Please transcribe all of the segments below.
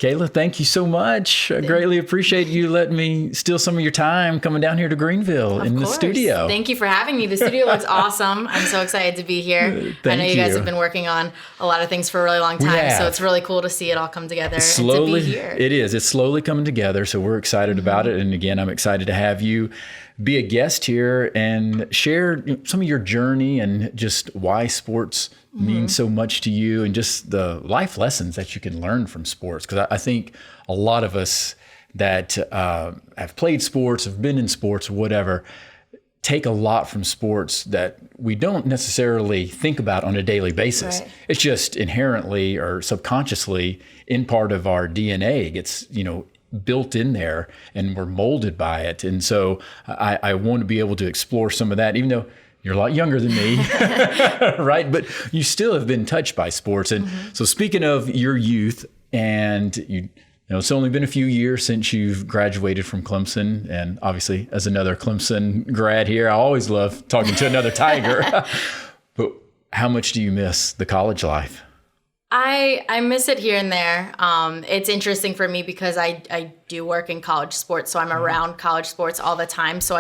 Kaila, thank you so much. I greatly appreciate you letting me steal some of your time coming down here to Greenville in the studio. Thank you for having me. The studio looks awesome. I'm so excited to be here. I know you guys have been working on a lot of things for a really long time, so it's really cool to see it all come together slowly, and to be here. It is. It's slowly coming together, so we're excited about it. And again, I'm excited to have you be a guest here and share some of your journey and just why sports means so much to you and just the life lessons that you can learn from sports. Because I think a lot of us that have played sports, have been in sports, whatever, take a lot from sports that we don't necessarily think about on a daily basis. Right. It's just inherently or subconsciously in part of our DNA. It gets, built in there and we're molded by it. And so I want to be able to explore some of that, even though you're a lot younger than me, right? But you still have been touched by sports. And so speaking of your youth, and it's only been a few years since you've graduated from Clemson. And obviously as another Clemson grad here, I always love talking to another Tiger. But how much do you miss the college life? I miss it here and there. It's interesting for me because I do work in college sports, so I'm around college sports all the time. So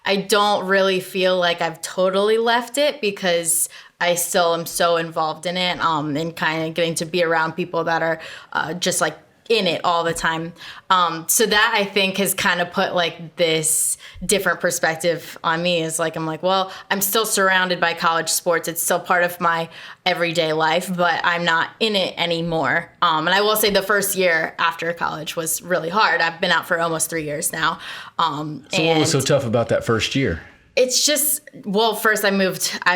I don't really feel like I've totally left it because I still am so involved in it, and kind of getting to be around people that are just like in it all the time. So that I think has kind of put like this different perspective on me is like, I'm like, well, I'm still surrounded by college sports. It's still part of my everyday life, but I'm not in it anymore. And I will say the first year after college was really hard. I've been out for almost 3 years now. So what was so tough about that first year? It's just, well, first I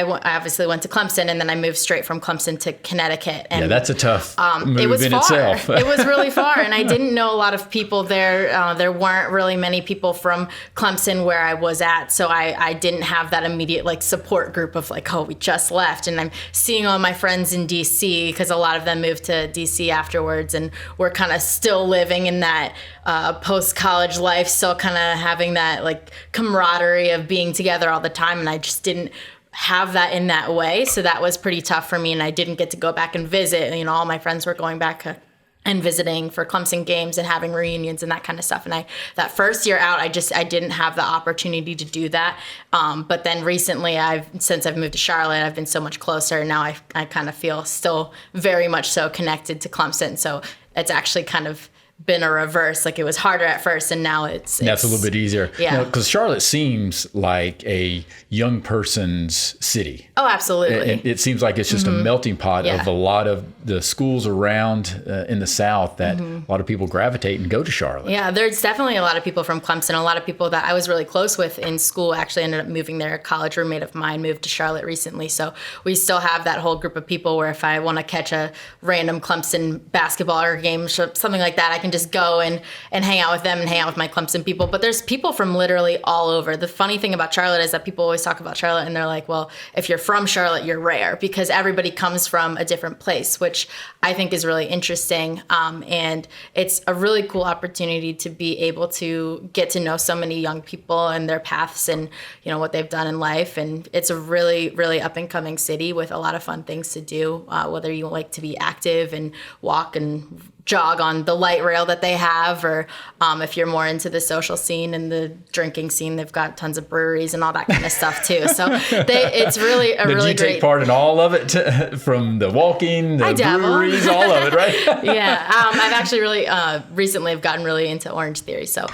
obviously went to Clemson, and then I moved straight from Clemson to Connecticut. And yeah, that's a tough move it was in far. itself. It was really far, and I didn't know a lot of people there. There weren't really many people from Clemson where I was at, so I didn't have that immediate like support group of like, oh, we just left. And I'm seeing all my friends in D.C. because a lot of them moved to D.C. afterwards, and we're kind of still living in that post-college life, still kind of having that like camaraderie of being together all the time, and I just didn't have that in that way. So that was pretty tough for me, and I didn't get to go back and visit. All my friends were going back and visiting for Clemson games and having reunions and that kind of stuff. And that first year out, I didn't have the opportunity to do that. But then recently, since I've moved to Charlotte, I've been so much closer. Now I kind of feel still very much so connected to Clemson. So it's actually kind of been a reverse. Like it was harder at first, and now it's a little bit easier. Yeah, because Charlotte seems like a young person's city. Oh, absolutely. And it seems like it's just a melting pot of a lot of the schools around in the South that a lot of people gravitate and go to Charlotte. Yeah, there's definitely a lot of people from Clemson. A lot of people that I was really close with in school actually ended up moving there. A college roommate of mine moved to Charlotte recently, so we still have that whole group of people where if I want to catch a random Clemson basketball or game, something like that, I can just go and hang out with them and hang out with my Clemson people. But there's people from literally all over. The funny thing about Charlotte is that people always talk about Charlotte and they're like, well, if you're from Charlotte, you're rare because everybody comes from a different place, which I think is really interesting. And it's a really cool opportunity to be able to get to know so many young people and their paths and, what they've done in life. And it's a really, really up and coming city with a lot of fun things to do, whether you like to be active and walk and jog on the light rail that they have, or if you're more into the social scene and the drinking scene, they've got tons of breweries and all that kind of stuff too. So it's really a really great. Did you take part in all of it, from the walking, the breweries, all of it, right? Yeah, I've actually really recently have gotten really into Orange Theory. So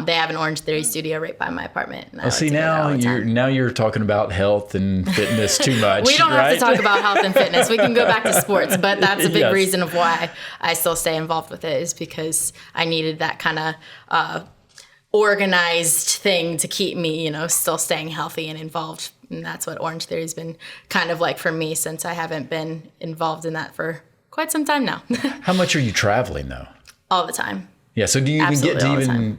they have an Orange Theory studio right by my apartment. And now you're talking about health and fitness too much. We don't right? have to talk about health and fitness. We can go back to sports, but that's a big reason of why I still stay involved with it, is because I needed that kind of organized thing to keep me, still staying healthy and involved. And that's what Orange Theory has been kind of like for me, since I haven't been involved in that for quite some time now. How much are you traveling though? All the time. Yeah. So do you even get to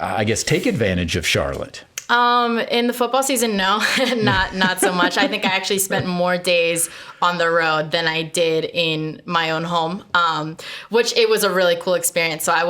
I guess, take advantage of Charlotte? In the football season, no, not so much. I think I actually spent more days on the road than I did in my own home, which it was a really cool experience. So I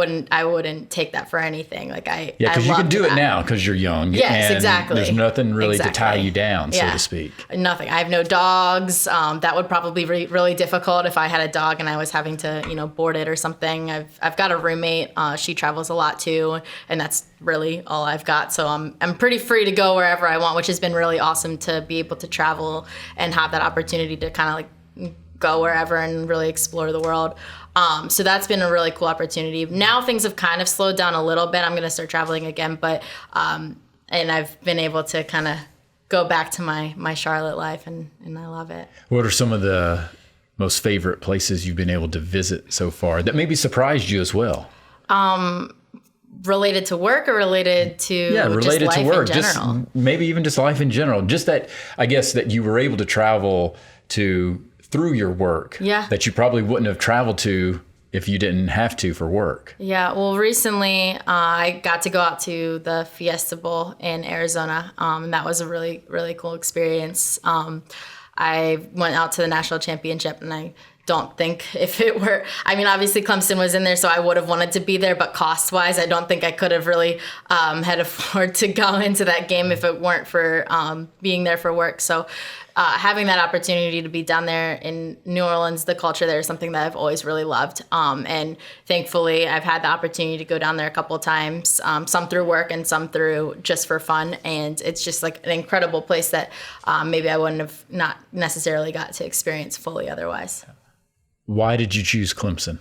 wouldn't take that for anything. Like because you can do it now because you're young. Yes, and exactly. There's nothing really to tie you down, so to speak. Nothing. I have no dogs. That would probably be really difficult if I had a dog and I was having to, board it or something. I've got a roommate. She travels a lot too, and that's really all I've got. So I'm pretty free to go wherever I want, which has been really awesome to be able to travel and have that opportunity to kind of like go wherever and really explore the world. So that's been a really cool opportunity. Now things have kind of slowed down a little bit. I'm going to start traveling again, but and I've been able to kind of go back to my Charlotte life, and I love it. What are some of the most favorite places you've been able to visit so far that maybe surprised you as well? Related to work or related to related just life to work, in general? just maybe even just life in general. Just that, I guess, that you were able to travel to through your work. Yeah. That you probably wouldn't have traveled to if you didn't have to for work. Yeah. Well, recently I got to go out to the Fiesta Bowl in Arizona, and that was a really, really cool experience. I went out to the national championship, and I don't think if it were, obviously Clemson was in there, so I would have wanted to be there, but cost-wise, I don't think I could have really had afford to go into that game if it weren't for being there for work. So having that opportunity to be down there in New Orleans, the culture there is something that I've always really loved. And thankfully, I've had the opportunity to go down there a couple of times, some through work and some through just for fun. And it's just like an incredible place that maybe I wouldn't have not necessarily got to experience fully otherwise. Why did you choose Clemson?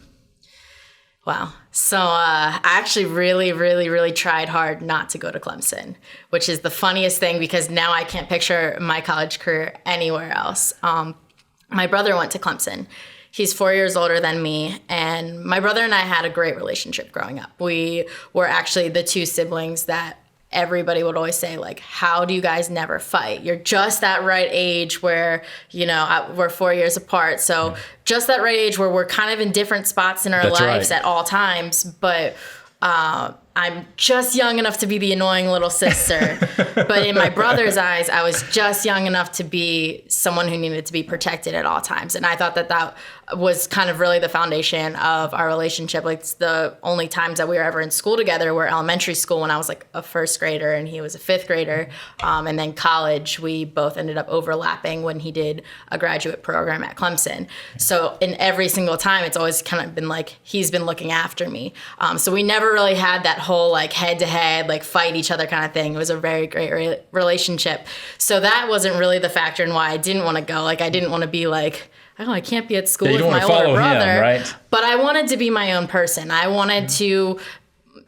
Wow. So I actually really, really, really tried hard not to go to Clemson, which is the funniest thing because now I can't picture my college career anywhere else. My brother went to Clemson. He's 4 years older than me, and my brother and I had a great relationship growing up. We were actually the two siblings that everybody would always say, like, how do you guys never fight? You're just that right age where, we're 4 years apart. So just that right age where we're kind of in different spots in our lives at all times. But I'm just young enough to be the annoying little sister. But in my brother's eyes, I was just young enough to be someone who needed to be protected at all times. And I thought that was kind of really the foundation of our relationship. Like, it's the only times that we were ever in school together were elementary school when I was like a first grader and he was a fifth grader. And then college, we both ended up overlapping when he did a graduate program at Clemson. So in every single time, it's always kind of been like he's been looking after me. So we never really had that whole like head-to-head, like fight each other kind of thing. It was a very great relationship. So that wasn't really the factor in why I didn't want to go. Like, I didn't want to be like, oh, I can't be at school with my older brother. Him, right? But I wanted to be my own person. I wanted to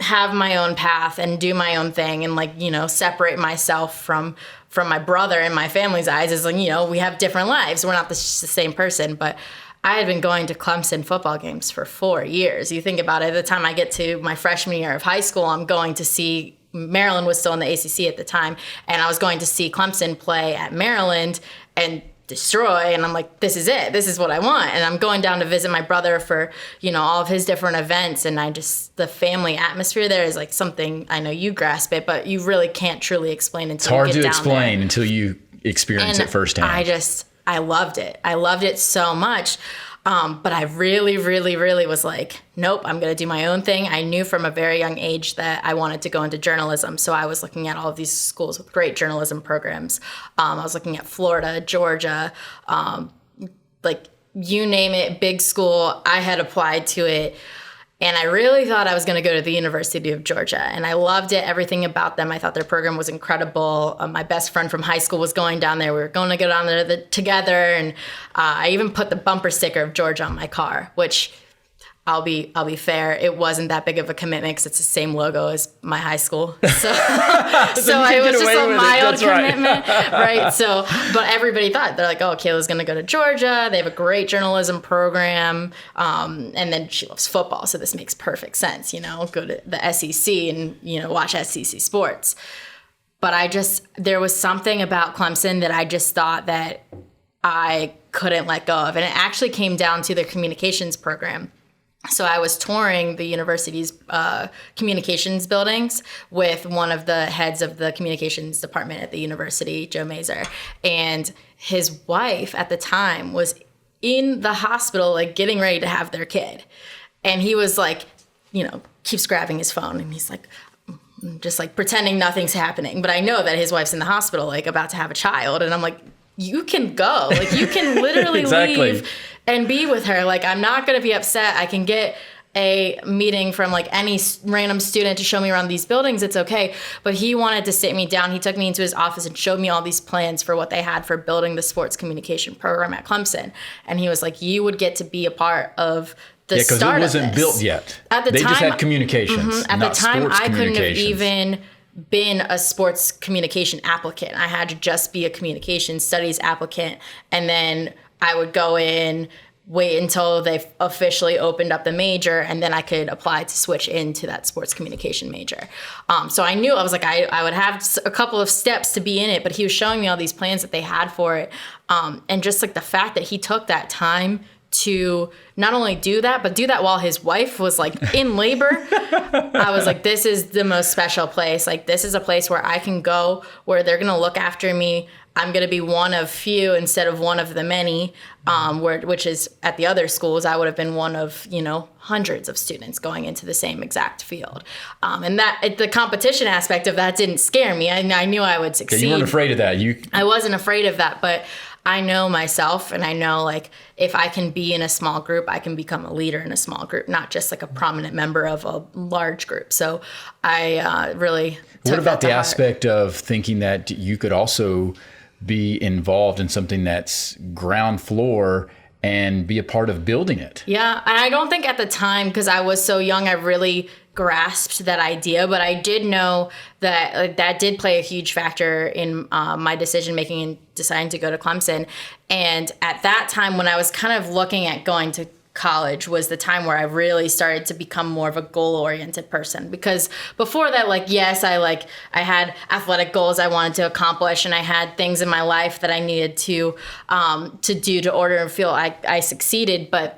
have my own path and do my own thing and, like, separate myself from my brother in my family's eyes as, like, we have different lives. We're not the same person. But I had been going to Clemson football games for 4 years. You think about it, at the time I get to my freshman year of high school, I'm going to see, Maryland was still in the ACC at the time, and I was going to see Clemson play at Maryland and destroy, and I'm like, this is it. This is what I want. And I'm going down to visit my brother for, all of his different events, and the family atmosphere there is like something, I know you grasp it, but you really can't truly explain until you get down there. It's hard to explain until you experience it firsthand. I loved it. I loved it so much. But I really, really, really was like, nope, I'm going to do my own thing. I knew from a very young age that I wanted to go into journalism. So I was looking at all of these schools with great journalism programs. I was looking at Florida, Georgia, like you name it, big school. I had applied to it. And I really thought I was going to go to the University of Georgia. And I loved it, everything about them. I thought their program was incredible. My best friend from high school was going down there. We were going to go down there together. And I even put the bumper sticker of Georgia on my car, which I'll be fair, it wasn't that big of a commitment because it's the same logo as my high school. So it was just a mild commitment, right? So, but everybody thought, they're like, oh, Kaila's going to go to Georgia. They have a great journalism program. And then she loves football. So this makes perfect sense, go to the SEC and, watch SEC sports. But there was something about Clemson that I just thought that I couldn't let go of. And it actually came down to their communications program. So I was touring the university's communications buildings with one of the heads of the communications department at the university, Joe Mazer. And his wife at the time was in the hospital, like getting ready to have their kid. And he was like, keeps grabbing his phone and he's like, just like pretending nothing's happening. But I know that his wife's in the hospital, like about to have a child. And I'm like, you can go. Like, you can literally Exactly. leave and be with her. Like, I'm not going to be upset. I can get a meeting from like any random student to show me around these buildings. It's okay. But he wanted to sit me down. He took me into his office and showed me all these plans for what they had for building the sports communication program at Clemson. And he was like, you would get to be a part of the because start it wasn't of this. built yet. At the they time, just had communications. At the not time, sports I couldn't have communications. even been a sports communication applicant. I had to just be a communication studies applicant. And then I would go in, wait until they officially opened up the major, and then I could apply to switch into that sports communication major. So I knew, I was like, I would have a couple of steps to be in it, but he was showing me all these plans that they had for it. And just like the fact that he took that time to not only do that, but do that while his wife was like in labor. I was like, this is the most special place. Like, this is a place where I can go, where they're going to look after me. I'm going to be one of few instead of one of the many, which is at the other schools, I would have been one of, hundreds of students going into the same exact field. And that the competition aspect of that didn't scare me. I knew I would succeed. You weren't afraid of that. I wasn't afraid of that, but I know myself, and I know, like, if I can be in a small group, I can become a leader in a small group, not just like a prominent member of a large group. So I really took What about that to the heart. aspect of thinking that you could also be involved in something that's ground floor and be a part of building it? Yeah, and I don't think at the time, because I was so young, I really grasped that idea, but I did know that that did play a huge factor in my decision making and deciding to go to Clemson. And at that time, when I was kind of looking at going to college, was the time where I really started to become more of a goal-oriented person. Because before that, I had athletic goals I wanted to accomplish, and I had things in my life that I needed to do to order and feel I succeeded. But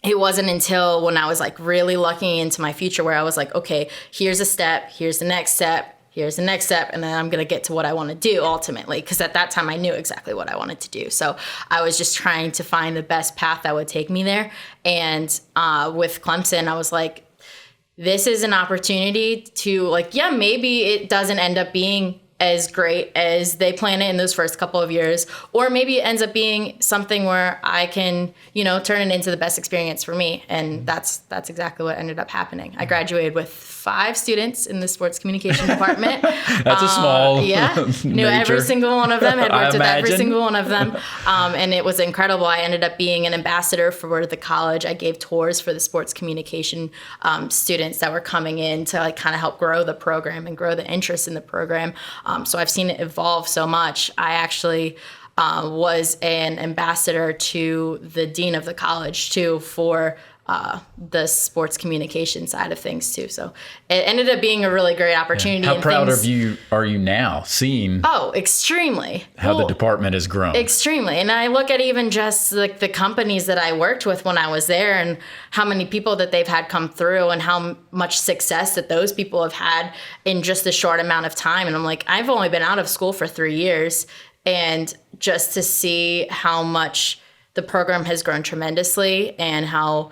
it wasn't until when I was like really looking into my future where I was like, okay, here's a step, here's the next step, here's the next step, and then I'm going to get to what I want to do ultimately. Because at that time, I knew exactly what I wanted to do. So I was just trying to find the best path that would take me there. And with Clemson, I was like, this is an opportunity to, like, yeah, maybe it doesn't end up being as great as they plan it in those first couple of years, or maybe it ends up being something where I can, turn it into the best experience for me. And that's exactly what ended up happening. I graduated with 5 students in the sports communication department. That's a small Knew every single one of them, had worked with every imagine. single one of them. And it was incredible. I ended up being an ambassador for the college. I gave tours for the sports communication students that were coming in to like kind of help grow the program and grow the interest in the program. So I've seen it evolve so much. I actually was an ambassador to the dean of the college too for the sports communication side of things too. So it ended up being a really great opportunity. How and proud things, of you are you now seeing Oh, extremely. how the Well, department has grown? Extremely. And I look at even just like the companies that I worked with when I was there and how many people that they've had come through and how much success that those people have had in just a short amount of time. And I'm like, I've only been out of school for 3 years, and just to see how much the program has grown tremendously and how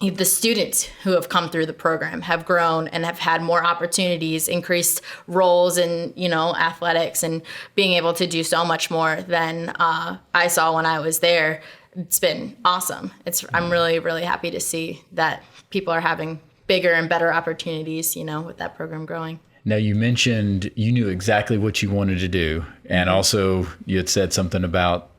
the students who have come through the program have grown and have had more opportunities, increased roles in, athletics, and being able to do so much more than I saw when I was there. It's been awesome. I'm really, really happy to see that people are having bigger and better opportunities, with that program growing. Now, you mentioned you knew exactly what you wanted to do. And also you had said something about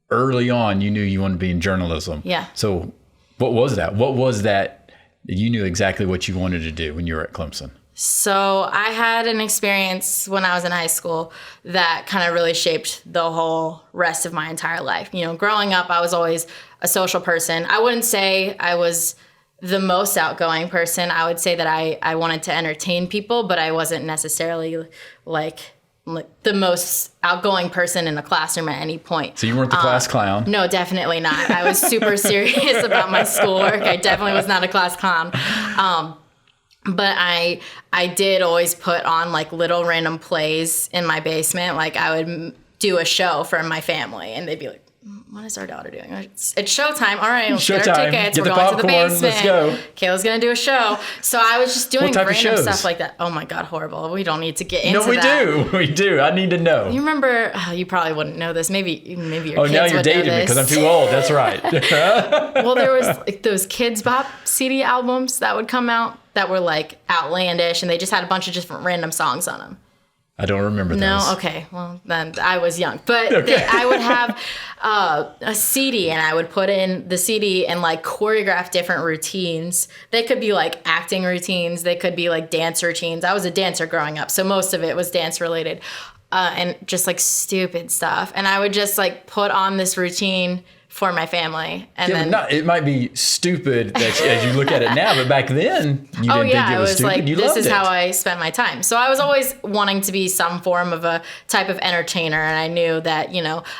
early on, you knew you wanted to be in journalism. Yeah. So what was that? What was that you knew exactly what you wanted to do when you were at Clemson? So I had an experience when I was in high school that kind of really shaped the whole rest of my entire life. Growing up, I was always a social person. I wouldn't say I was the most outgoing person. I would say that I wanted to entertain people, but I wasn't necessarily like like the most outgoing person in a classroom at any point. So you weren't the class clown? No, definitely not. I was super serious about my schoolwork. I definitely was not a class clown. But I did always put on like little random plays in my basement. Like I would do a show for my family and they'd be like, what is our daughter doing? It's showtime. All right, let's get our tickets. Get We're the going popcorn. to the basement. Let's go. Kayla's going to do a show. So I was just doing random shows? stuff like that. Oh my God, horrible. We don't need to get into No, we that. do. We do. I need to know. You remember, you probably wouldn't know this. Maybe your kids now you're would know dating me this. because I'm too old. That's right. Well, there was like those Kids Bop CD albums that would come out that were like outlandish and they just had a bunch of different random songs on them. I don't remember those. No? Okay. Well, then I was young. But I would have a CD and I would put in the CD and like choreograph different routines. They could be like acting routines. They could be like dance routines. I was a dancer growing up, so most of it was dance related and just like stupid stuff. And I would just like put on this routine for my family. And then it might be stupid as you look at it now, but back then you didn't think it was stupid. Like, you this loved is it. how I spent my time. So I was always wanting to be some form of a type of entertainer. And I knew that,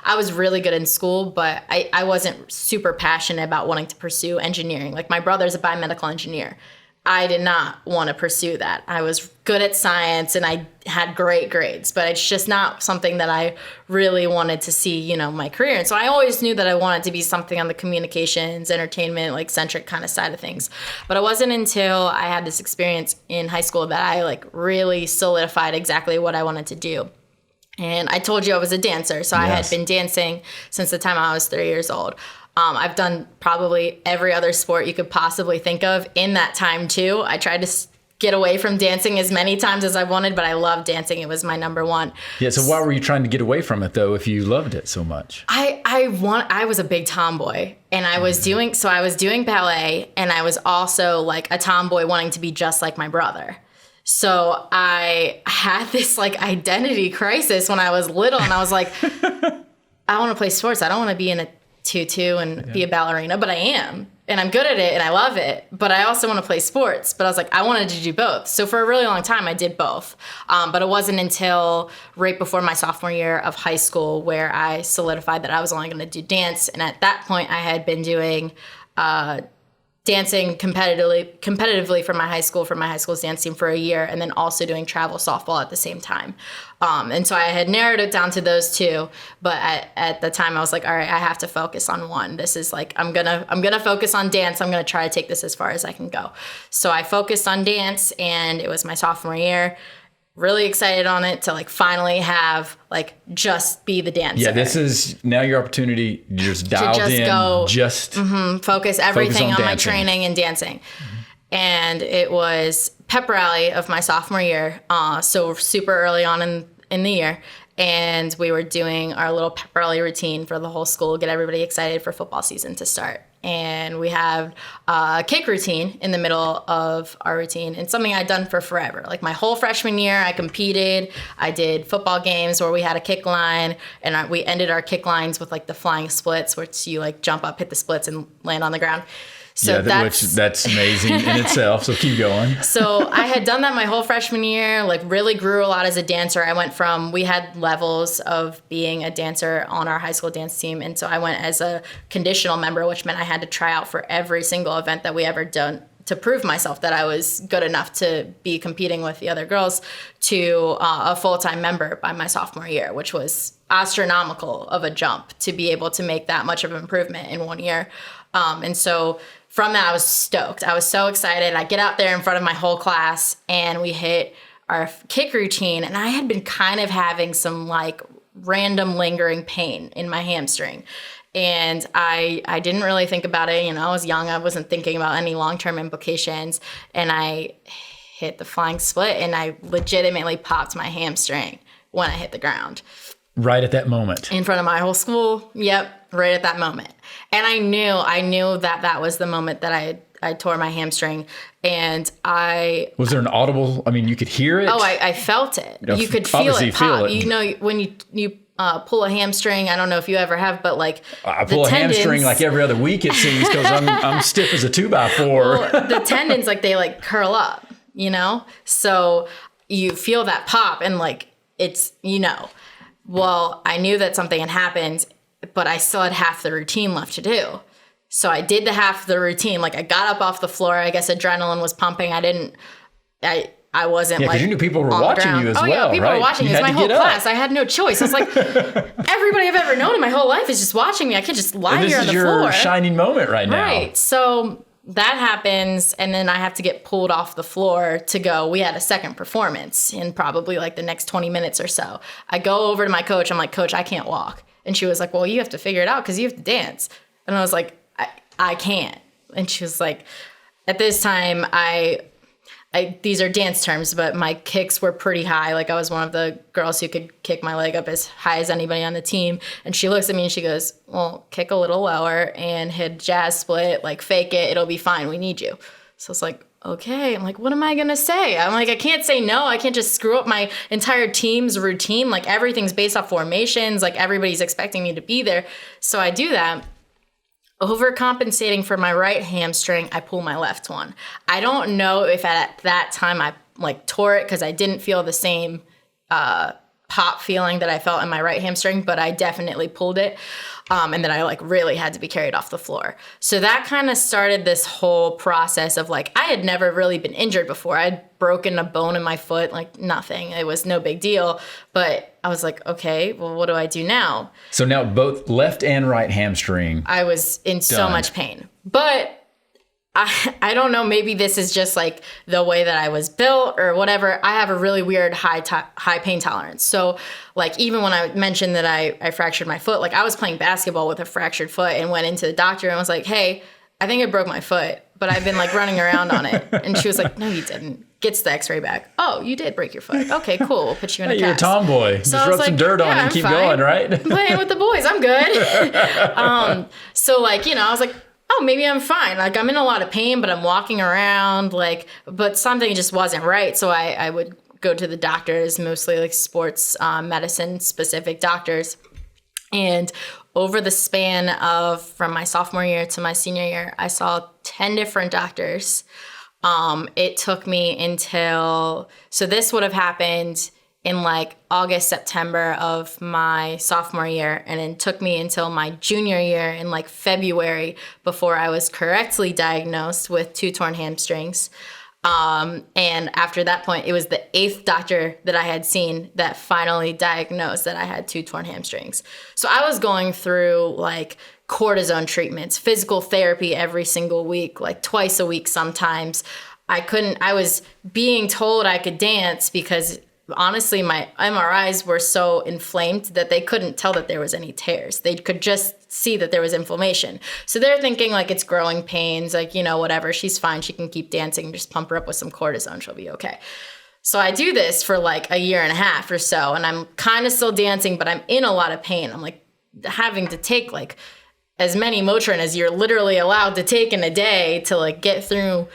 I was really good in school, but I wasn't super passionate about wanting to pursue engineering. Like my brother's a biomedical engineer. I did not want to pursue that. I was good at science and I had great grades, but it's just not something that I really wanted to see, my career. And so I always knew that I wanted to be something on the communications, entertainment, like centric kind of side of things. But it wasn't until I had this experience in high school that I like really solidified exactly what I wanted to do. And I told you I was a dancer. So I had been dancing since the time I was 3 years old. I've done probably every other sport you could possibly think of in that time too. I tried to get away from dancing as many times as I wanted, but I loved dancing. It was my number one. Yeah. So why were you trying to get away from it though, if you loved it so much? I was a big tomboy and I was doing ballet and I was also like a tomboy wanting to be just like my brother. So I had this like identity crisis when I was little and I was like, I want to play sports. I don't want to be in a tutu and be a ballerina, but I am. And I'm good at it and I love it. But I also want to play sports. But I was like, I wanted to do both. So for a really long time, I did both. But it wasn't until right before my sophomore year of high school where I solidified that I was only going to do dance. And at that point, I had been doing dancing competitively for my high school's dance team for a year, and then also doing travel softball at the same time. And so I had narrowed it down to those two, but at the time I was like, all right, I have to focus on one. This is like, I'm gonna focus on dance. I'm gonna try to take this as far as I can go. So I focused on dance, and it was my sophomore year. Really excited on it to like finally have like just be the dancer. Yeah, this is now your opportunity. You're just dialed focus everything on my training and dancing. Mm-hmm. And it was pep rally of my sophomore year, so super early on in the year. And we were doing our little pep rally routine for the whole school, get everybody excited for football season to start. And we have a kick routine in the middle of our routine, and something I'd done for forever. Like my whole freshman year, I competed. I did football games where we had a kick line, and we ended our kick lines with like the flying splits, which you like jump up, hit the splits, and land on the ground. So that's amazing in itself. So keep going. So I had done that my whole freshman year, like really grew a lot as a dancer. I went from, we had levels of being a dancer on our high school dance team. And so I went as a conditional member, which meant I had to try out for every single event that we ever done to prove myself that I was good enough to be competing with the other girls, to a full-time member by my sophomore year, which was astronomical of a jump to be able to make that much of an improvement in 1 year. And so from that, I was stoked. I was so excited. I get out there in front of my whole class and we hit our kick routine. And I had been kind of having some like random lingering pain in my hamstring. And I didn't really think about it. I was young. I wasn't thinking about any long-term implications. And I hit the flying split and I legitimately popped my hamstring when I hit the ground. Right at that moment. In front of my whole school. Yep. Right at that moment. And I knew that was the moment that I tore my hamstring. And was there an audible, you could hear it? Oh, I felt it. You could feel it pop. When you pull a hamstring, I don't know if you ever have, but like I pull a hamstring like every other week it seems, because I'm stiff as a 2x4. Well, the tendons, like they like curl up, so you feel that pop and like it's, well, I knew that something had happened, but I still had half the routine left to do. So I did the half the routine. Like I got up off the floor. I guess adrenaline was pumping. I wasn't like, because you knew people were watching you as well. Yeah, people were watching. It was my whole class. I had no choice. I was like, everybody I've ever known in my whole life is just watching me. I can't just lie here on the floor. This is your shining moment right now. Right. So that happens, and then I have to get pulled off the floor to go. We had a second performance in probably like the next 20 minutes or so. I go over to my coach. I'm like, Coach, I can't walk. And she was like, well, you have to figure it out because you have to dance. And I was like, I can't. And she was like, at this time, these are dance terms, but my kicks were pretty high. Like I was one of the girls who could kick my leg up as high as anybody on the team. And she looks at me and she goes, well, kick a little lower and hit jazz split, like fake it. It'll be fine. We need you. So I was like, okay. I'm like, what am I going to say? I'm like, I can't say no. I can't just screw up my entire team's routine. Like everything's based off formations. Like everybody's expecting me to be there. So I do that. Overcompensating for my right hamstring, I pull my left one. I don't know if at that time I like tore it because I didn't feel the same pop feeling that I felt in my right hamstring, but I definitely pulled it. And then I like really had to be carried off the floor. So that kind of started this whole process of like, I had never really been injured before. I'd broken a bone in my foot, like nothing. It was no big deal. But I was like, okay, well, what do I do now? So now both left and right hamstring. I was in so much pain. But I don't know, maybe this is just like the way that I was built or whatever. I have a really weird high pain tolerance. So like even when I mentioned that I fractured my foot, like I was playing basketball with a fractured foot and went into the doctor and was like, hey, I think I broke my foot, but I've been like running around on it. And she was like, no, you didn't. Gets the x-ray back. Oh, you did break your foot. Okay, cool. We'll put you in a cast. You're a tomboy. So just rub some dirt on it and keep going, right? I'm playing with the boys. I'm good. So like, I was like, oh, maybe I'm fine. Like I'm in a lot of pain, but I'm walking around like, but something just wasn't right. So I would go to the doctors, mostly like sports medicine specific doctors. And over the span of from my sophomore year to my senior year, I saw 10 different doctors. It took me so this would have happened in like August, September of my sophomore year. And it took me until my junior year in like February before I was correctly diagnosed with 2 torn hamstrings. And after that point, it was the 8th doctor that I had seen that finally diagnosed that I had 2 torn hamstrings. So I was going through like cortisone treatments, physical therapy every single week, like twice a week sometimes. I was being told I could dance because honestly, my MRIs were so inflamed that they couldn't tell that there was any tears. They could just see that there was inflammation. So they're thinking like it's growing pains, like, whatever, she's fine. She can keep dancing, just pump her up with some cortisone. She'll be okay. So I do this for like a year and a half or so, and I'm kind of still dancing, but I'm in a lot of pain. I'm like having to take like as many Motrin as you're literally allowed to take in a day to like get through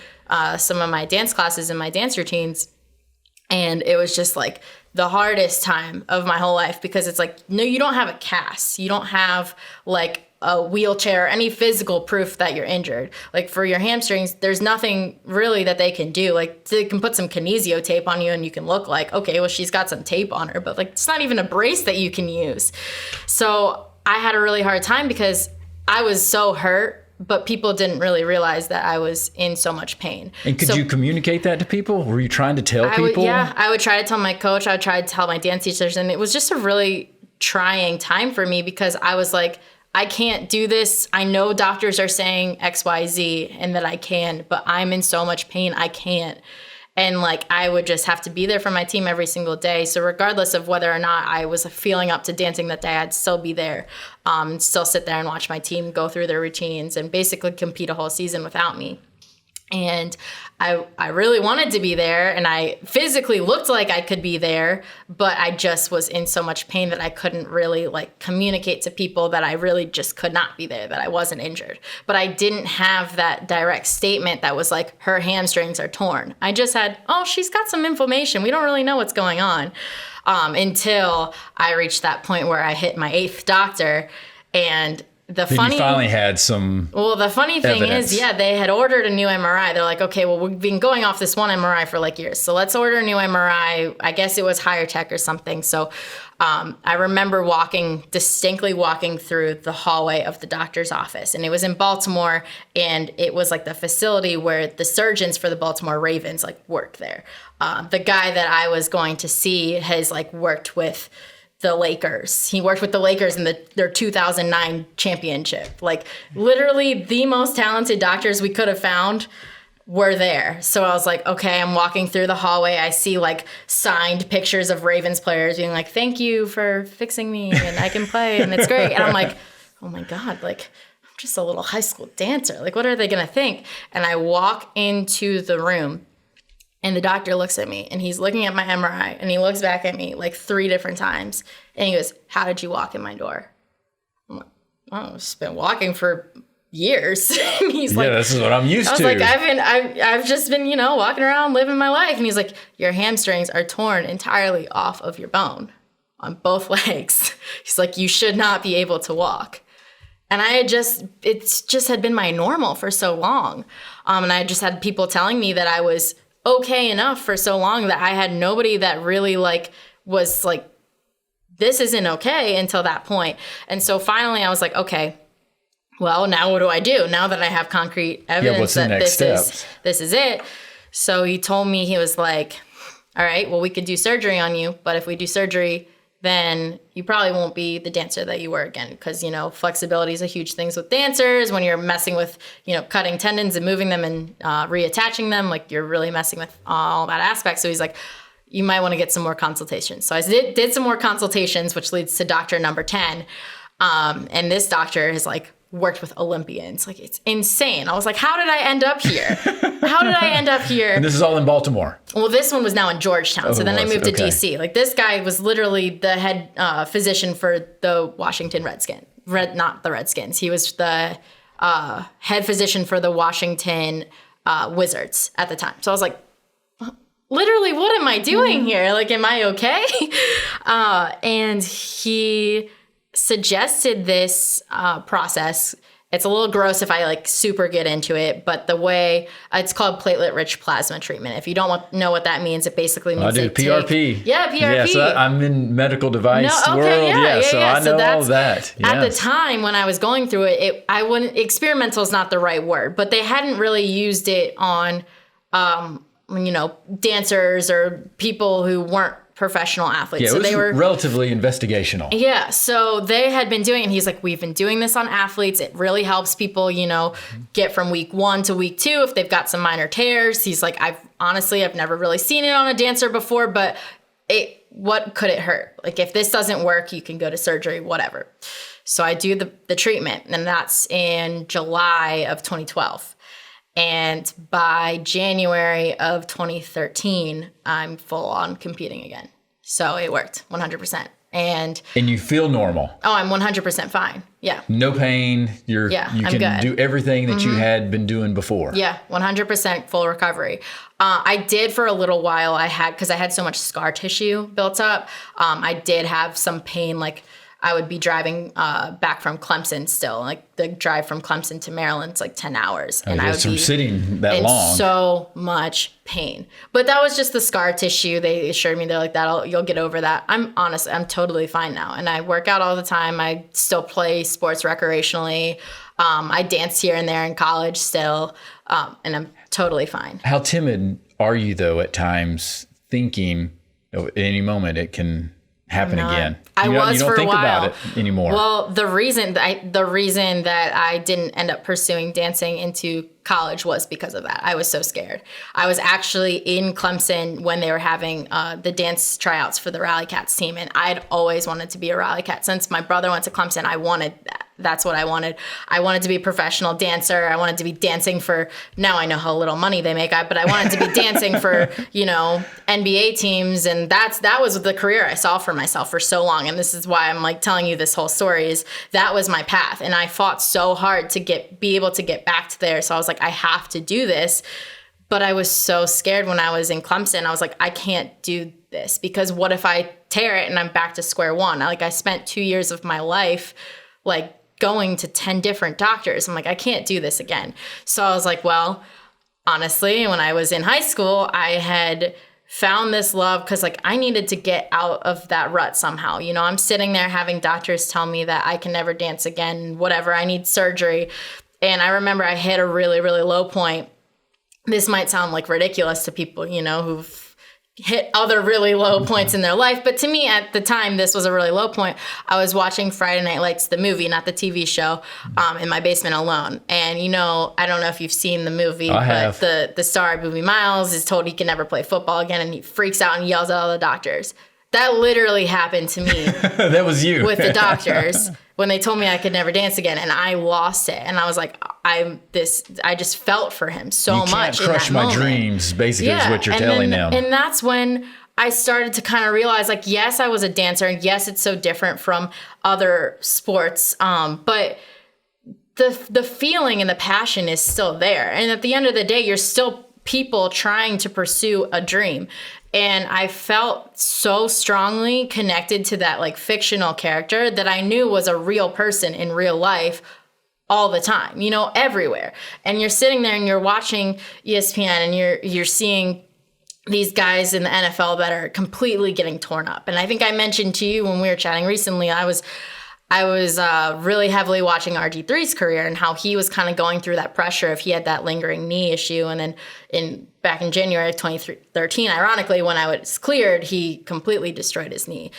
some of my dance classes and my dance routines. And it was just like the hardest time of my whole life because it's like, no, you don't have a cast. You don't have like a wheelchair or any physical proof that you're injured. Like for your hamstrings, there's nothing really that they can do. Like they can put some kinesio tape on you and you can look like, okay, well, she's got some tape on her, but like it's not even a brace that you can use. So I had a really hard time because I was so hurt, but people didn't really realize that I was in so much pain. And could you communicate that to people? Were you trying to tell people? I would try to tell my coach. I would try to tell my dance teachers. And it was just a really trying time for me because I was like, I can't do this. I know doctors are saying X, Y, Z and that I can, but I'm in so much pain. I can't. And like, I would just have to be there for my team every single day. So regardless of whether or not I was feeling up to dancing that day, I'd still be there, still sit there and watch my team go through their routines and basically compete a whole season without me. And I really wanted to be there, and I physically looked like I could be there, but I just was in so much pain that I couldn't really like communicate to people that I really just could not be there, that I wasn't injured. But I didn't have that direct statement that was like, her hamstrings are torn. I just had, oh, she's got some inflammation. We don't really know what's going on, until I reached that point where I hit my 8th doctor, and you finally had some. Well, the funny thing evidence. is, they had ordered a new MRI. They're like, okay, well, we've been going off this one MRI for like years, so let's order a new MRI. I guess it was higher tech or something. So I remember distinctly walking through the hallway of the doctor's office, and it was in Baltimore, and it was like the facility where the surgeons for the Baltimore Ravens like work there. The guy that I was going to see has like worked with the Lakers. He worked with the Lakers in their 2009 championship. Like literally the most talented doctors we could have found were there. So I was like, okay, I'm walking through the hallway. I see like signed pictures of Ravens players being like, thank you for fixing me and I can play and it's great. And I'm like, oh my God, like I'm just a little high school dancer. Like, what are they going to think? And I walk into the room. And the doctor looks at me and he's looking at my MRI and he looks back at me like 3 different times. And he goes, how did you walk in my door? I'm like, oh, I've just been walking for years. And he's like, this is what I'm used to. I was like, I've just been, walking around living my life. And he's like, your hamstrings are torn entirely off of your bone on both legs. He's like, you should not be able to walk. And it's just had been my normal for so long. And I just had people telling me that I was okay enough for so long that I had nobody that really like was like, this isn't okay until that point. And so finally I was like, okay, well, now what do I do? Now that I have concrete evidence that this is it. So he told me, he was like, all right, well, we could do surgery on you, but if we do surgery, then you probably won't be the dancer that you were again. Because, flexibility is a huge thing with dancers. When you're messing with, cutting tendons and moving them and reattaching them, like you're really messing with all that aspect. So he's like, you might want to get some more consultations. So I did some more consultations, which leads to doctor number 10. And this doctor is like, worked with Olympians. Like, it's insane. I was like, how did I end up here? How did I end up here? And this is all in Baltimore. Well, this one was now in Georgetown. So then I moved to DC. Like, this guy was literally the head physician for the Washington Redskins. Not the Redskins. He was the head physician for the Washington Wizards at the time. So I was like, literally, what am I doing here? Like, am I okay? And he suggested this process. It's a little gross if I like super get into it, but the way it's called platelet-rich plasma treatment. If you don't know what that means, it basically means PRP. PRP. Yeah, so I'm in medical device world. So I know all of that. Yes. At the time when I was going through it, experimental is not the right word, but they hadn't really used it on dancers or people who weren't professional athletes. Yeah, so they were relatively investigational. Yeah, so they had been doing it, and he's like, we've been doing this on athletes. It really helps people, get from week 1 to week 2 if they've got some minor tears. He's like, I've never really seen it on a dancer before, but what could it hurt? Like, if this doesn't work, you can go to surgery, whatever. So I do the treatment, and that's in July of 2012. And by January of 2013, I'm full on competing again. So it worked 100%. And you feel normal. Oh, I'm 100% fine. Yeah. No pain. You can do everything that you had been doing before. Yeah, 100% full recovery. I did for a little while. Because I had so much scar tissue built up. I did have some pain, like I would be driving back from Clemson still. Like the drive from Clemson to Maryland, it's like 10 hours. And I would be sitting that long. So much pain. But that was just the scar tissue. They assured me, they're like, you'll get over that. I'm totally fine now. And I work out all the time. I still play sports recreationally. I dance here and there in college still. And I'm totally fine. How timid are you though at times, thinking at any moment it can happen again? You don't think about it anymore. Well, the reason that I didn't end up pursuing dancing into college was because of that. I was so scared. I was actually in Clemson when they were having the dance tryouts for the Rally Cats team, and I'd always wanted to be a Rally Cat. Since my brother went to Clemson, I wanted that. That's what I wanted. I wanted to be a professional dancer. I wanted to be dancing for, now I know how little money they make, but I wanted to be dancing for, NBA teams. And that was the career I saw for myself for so long. And this is why I'm like telling you this whole story, is that was my path. And I fought so hard to be able to get back to there. So I was like, I have to do this. But I was so scared when I was in Clemson. I was like, I can't do this, because what if I tear it and I'm back to square one? I spent 2 years of my life going to 10 different doctors. I'm like, I can't do this again. So I was like, well, honestly, when I was in high school, I had found this love because like I needed to get out of that rut somehow. You know, I'm sitting there having doctors tell me that I can never dance again, whatever, I need surgery. And I remember I hit a really, really low point. This might sound like ridiculous to people, you know, who've hit other really low points in their life. But to me at the time, this was a really low point. I was watching Friday Night Lights, the movie, not the TV show, in my basement alone. And, you know, I don't know if you've seen the movie, but the star, Boobie Miles, is told he can never play football again. And he freaks out and yells at all the doctors. That literally happened to me. That was you. With the doctors when they told me I could never dance again, and I lost it. And I was like, I just felt for him so much. You can't crush my dreams, basically, is what you're telling them. And that's when I started to kind of realize, like, yes, I was a dancer, and yes, it's so different from other sports, but the feeling and the passion is still there. And at the end of the day, you're still people trying to pursue a dream. And I felt so strongly connected to that like fictional character that I knew was a real person in real life all the time, you know, everywhere. And you're sitting there and you're watching ESPN and you're seeing these guys in the NFL that are completely getting torn up. And I think I mentioned to you when we were chatting recently, I was really heavily watching RG3's career and how he was kind of going through that pressure if he had that lingering knee issue. And then back in January of 2013, ironically, when I was cleared, he completely destroyed his knee.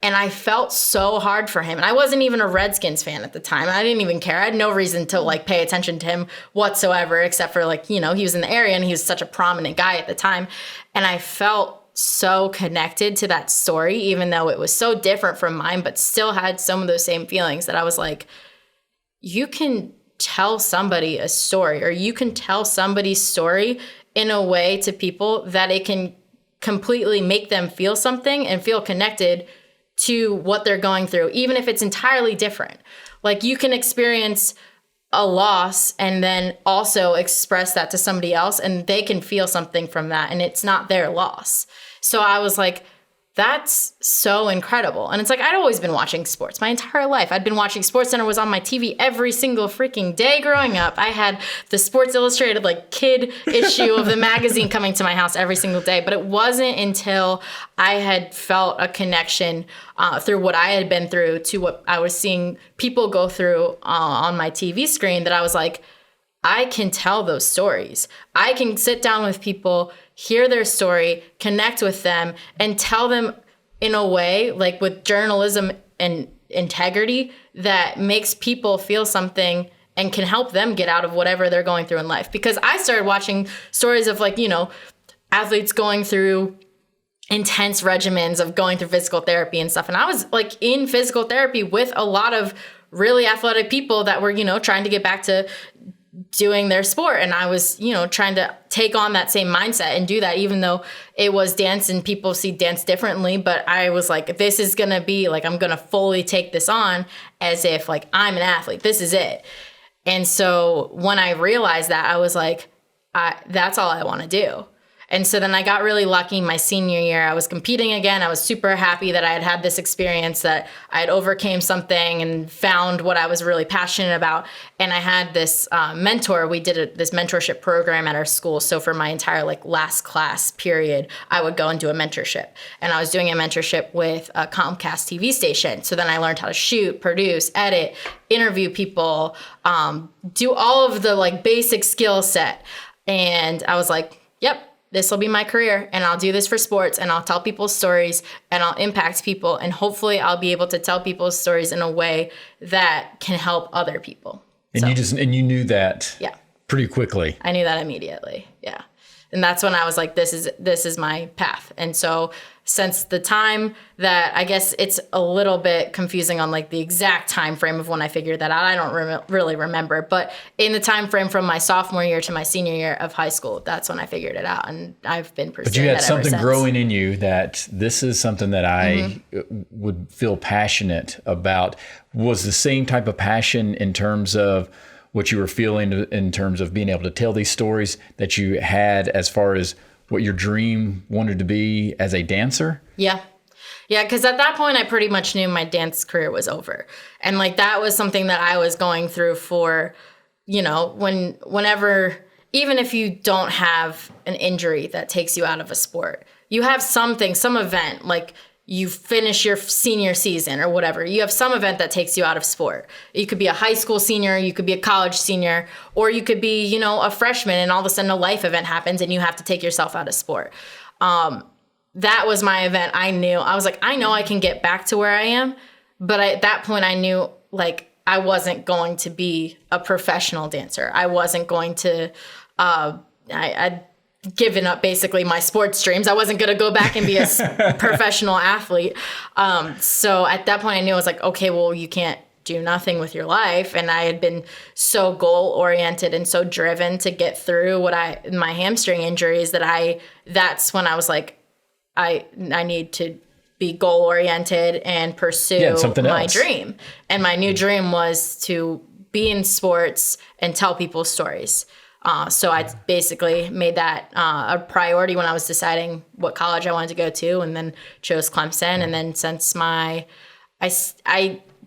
And I felt so hard for him. And I wasn't even a Redskins fan at the time. I didn't even care. I had no reason to like pay attention to him whatsoever, except for like, you know, he was in the area and he was such a prominent guy at the time. And I felt so connected to that story, even though it was so different from mine, but still had some of those same feelings that I was like, you can tell somebody a story, or you can tell somebody's story in a way to people that it can completely make them feel something and feel connected to what they're going through, even if it's entirely different. Like you can experience a loss and then also express that to somebody else and they can feel something from that and it's not their loss. So I was like, that's so incredible. And it's like, I'd always been watching sports my entire life. I'd been watching SportsCenter, was on my TV every single freaking day growing up. I had the Sports Illustrated like kid issue of the magazine coming to my house every single day. But it wasn't until I had felt a connection through what I had been through to what I was seeing people go through on my TV screen that I was like, I can tell those stories. I can sit down with people, hear their story, connect with them, and tell them in a way, like with journalism and integrity, that makes people feel something and can help them get out of whatever they're going through in life. Because I started watching stories of like, you know, athletes going through intense regimens of going through physical therapy and stuff. And I was like in physical therapy with a lot of really athletic people that were, you know, trying to get back to doing their sport. And I was, you know, trying to take on that same mindset and do that, even though it was dance and people see dance differently. But I was like, this is going to be like, I'm going to fully take this on as if like I'm an athlete. This is it. And so when I realized that, I was like, that's all I want to do. And so then I got really lucky my senior year. I was competing again. I was super happy that I had had this experience, that I had overcame something and found what I was really passionate about. And I had this mentor. We did this mentorship program at our school. So for my entire like last class period, I would go and do a mentorship. And I was doing a mentorship with a Comcast TV station. So then I learned how to shoot, produce, edit, interview people, do all of the like basic skill set. And I was like, yep. This will be my career and I'll do this for sports and I'll tell people's stories and I'll impact people and hopefully I'll be able to tell people's stories in a way that can help other people. And you knew that pretty quickly. I knew that immediately. Yeah. And that's when I was like, this is my path. And so since the time that, I guess it's a little bit confusing on like the exact time frame of when I figured that out. I don't really remember, but in the time frame from my sophomore year to my senior year of high school, that's when I figured it out. And I've been pursuing that. But you had something growing in you that this is something that I would feel passionate about. Was the same type of passion in terms of what you were feeling in terms of being able to tell these stories that you had as far as what your dream wanted to be as a dancer? Yeah. Yeah, because at that point, I pretty much knew my dance career was over. And like that was something that I was going through for, whenever, even if you don't have an injury that takes you out of a sport, you have something, some event, like you finish your senior season or whatever. You have some event that takes you out of sport. You could be a high school senior, you could be a college senior, or you could be, a freshman and all of a sudden a life event happens and you have to take yourself out of sport. That was my event. I knew. I was like, I know I can get back to where I am. But at that point, I knew, like, I wasn't going to be a professional dancer. I wasn't going to, I'd given up basically my sports dreams. I wasn't going to go back and be a professional athlete. So at that point, I knew I was like, okay, well, you can't do nothing with your life. And I had been so goal oriented and so driven to get through my hamstring injuries that's when I was like, I need to be goal oriented and pursue my dream. And my new dream was to be in sports and tell people stories. So I basically made that a priority when I was deciding what college I wanted to go to, and then chose Clemson. And then since I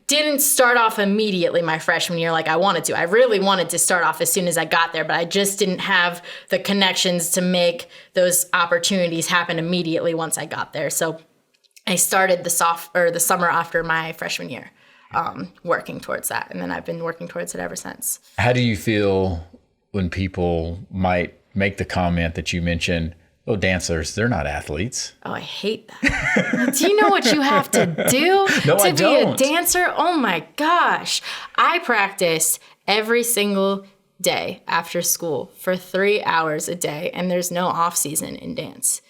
didn't start off immediately my freshman year like I wanted to. I really wanted to start off as soon as I got there, but I just didn't have the connections to make those opportunities happen immediately once I got there. So I started the summer after my freshman year, working towards that. And then I've been working towards it ever since. How do you feel when people might make the comment that you mentioned, oh, dancers, they're not athletes? Oh, I hate that. Do you know what you have to do to be a dancer? Oh my gosh. I practice every single day after school for 3 hours a day, and there's no off season in dance.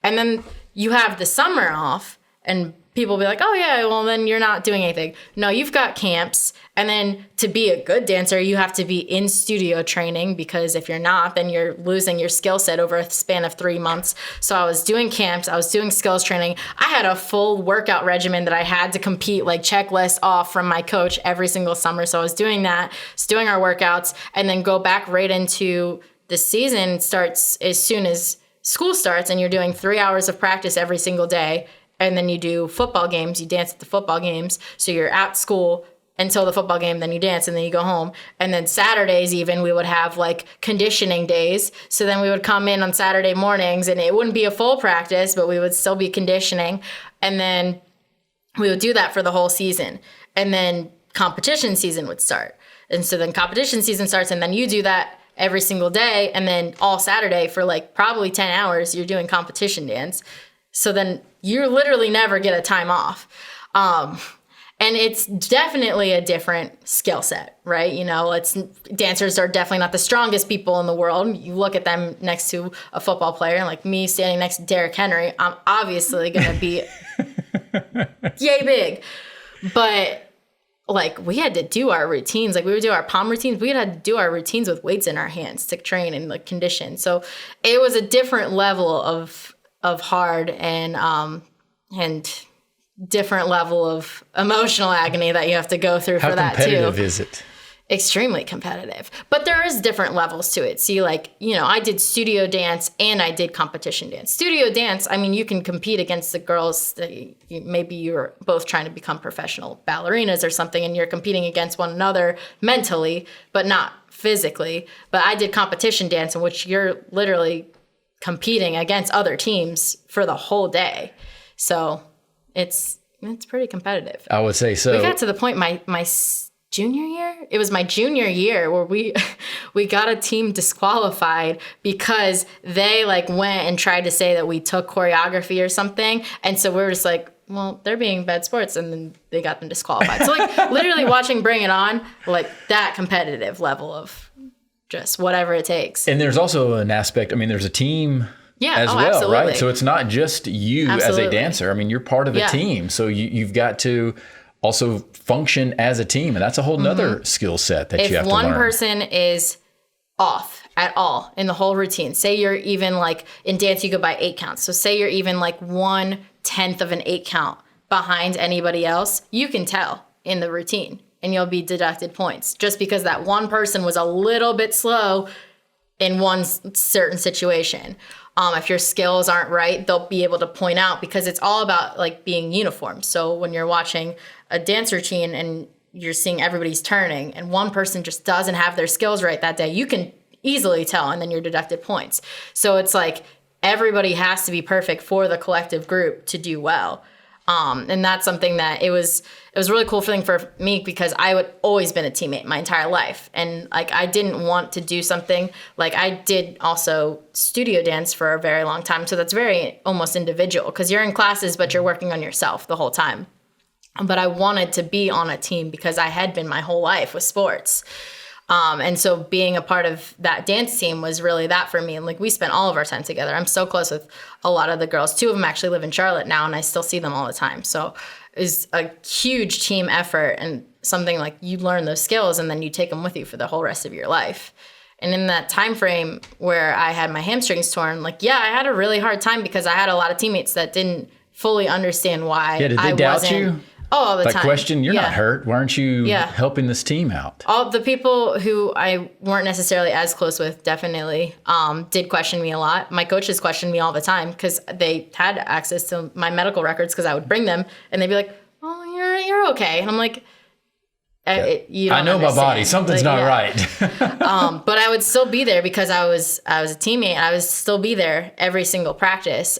And then you have the summer off, and people will be like, oh yeah, well then you're not doing anything. No, you've got camps. And then to be a good dancer, you have to be in studio training, because if you're not, then you're losing your skill set over a span of 3 months. So I was doing camps, I was doing skills training. I had a full workout regimen that I had to compete, like checklist off from my coach every single summer. So I was doing that, just doing our workouts, and then go back right into the season starts as soon as school starts, and you're doing 3 hours of practice every single day. And then you do football games, you dance at the football games. So you're at school until the football game, then you dance, and then you go home. And then Saturdays even, we would have like conditioning days. So then we would come in on Saturday mornings, and it wouldn't be a full practice, but we would still be conditioning. And then we would do that for the whole season. And then competition season would start. And so then competition season starts, and then you do that every single day. And then all Saturday for like probably 10 hours, you're doing competition dance. So then you literally never get a time off. And it's definitely a different skill set, right? Dancers are definitely not the strongest people in the world. You look at them next to a football player, and like me standing next to Derrick Henry, I'm obviously going to be yay big. But like we had to do our routines, like we would do our palm routines. We had to do our routines with weights in our hands to train and like condition. So it was a different level of hard and different level of emotional agony that you have to go through for that too. How competitive is it? Extremely competitive. But there is different levels to it. See, I did studio dance and I did competition dance. Studio dance, I mean, you can compete against the girls that maybe you're both trying to become professional ballerinas or something, and you're competing against one another mentally, but not physically. But I did competition dance, in which you're literally competing against other teams for the whole day. So it's pretty competitive. I would say so. We got to the point my junior year, it was my junior year, where we got a team disqualified because they went and tried to say that we took choreography or something. And so we were just like, well, they're being bad sports, and then they got them disqualified. So literally watching Bring It On, that competitive level of just whatever it takes. And there's also an aspect, there's a team as well, absolutely. Right? So it's not just you as a dancer. You're part of a team. So you've got to also function as a team. And that's a whole nother skill set that you have to learn. If one person is off at all in the whole routine, say you're even in dance, you go by 8 counts. So say you're even 1/10 of an 8 count behind anybody else, you can tell in the routine. And you'll be deducted points just because that one person was a little bit slow in one certain situation. If your skills aren't right, they'll be able to point out, because it's all about like being uniform. So when you're watching a dance routine and you're seeing everybody's turning and one person just doesn't have their skills right that day, you can easily tell, and then you're deducted points. So it's like everybody has to be perfect for the collective group to do well. And that's something that it was a really cool feeling for me, because I would always been a teammate my entire life. And like, I didn't want to do something like I did also studio dance for a very long time. So that's very almost individual, because you're in classes, but you're working on yourself the whole time. But I wanted to be on a team because I had been my whole life with sports. And so being a part of that dance team was really that for me. And like, we spent all of our time together. I'm so close with a lot of the girls. 2 of them actually live in Charlotte now, and I still see them all the time. So it's a huge team effort, and something like you learn those skills and then you take them with you for the whole rest of your life. And in that time frame where I had my hamstrings torn, like, yeah, I had a really hard time because I had a lot of teammates that didn't fully understand why did they doubt you? Oh, all the time. That question, you're not hurt. Why aren't you helping this team out? All the people who I weren't necessarily as close with definitely did question me a lot. My coaches questioned me all the time because they had access to my medical records, because I would bring them and they'd be like, "Oh, you're okay." And I'm like, you don't I know understand. My body. Something's not right. But I would still be there because I was a teammate. I would still be there every single practice.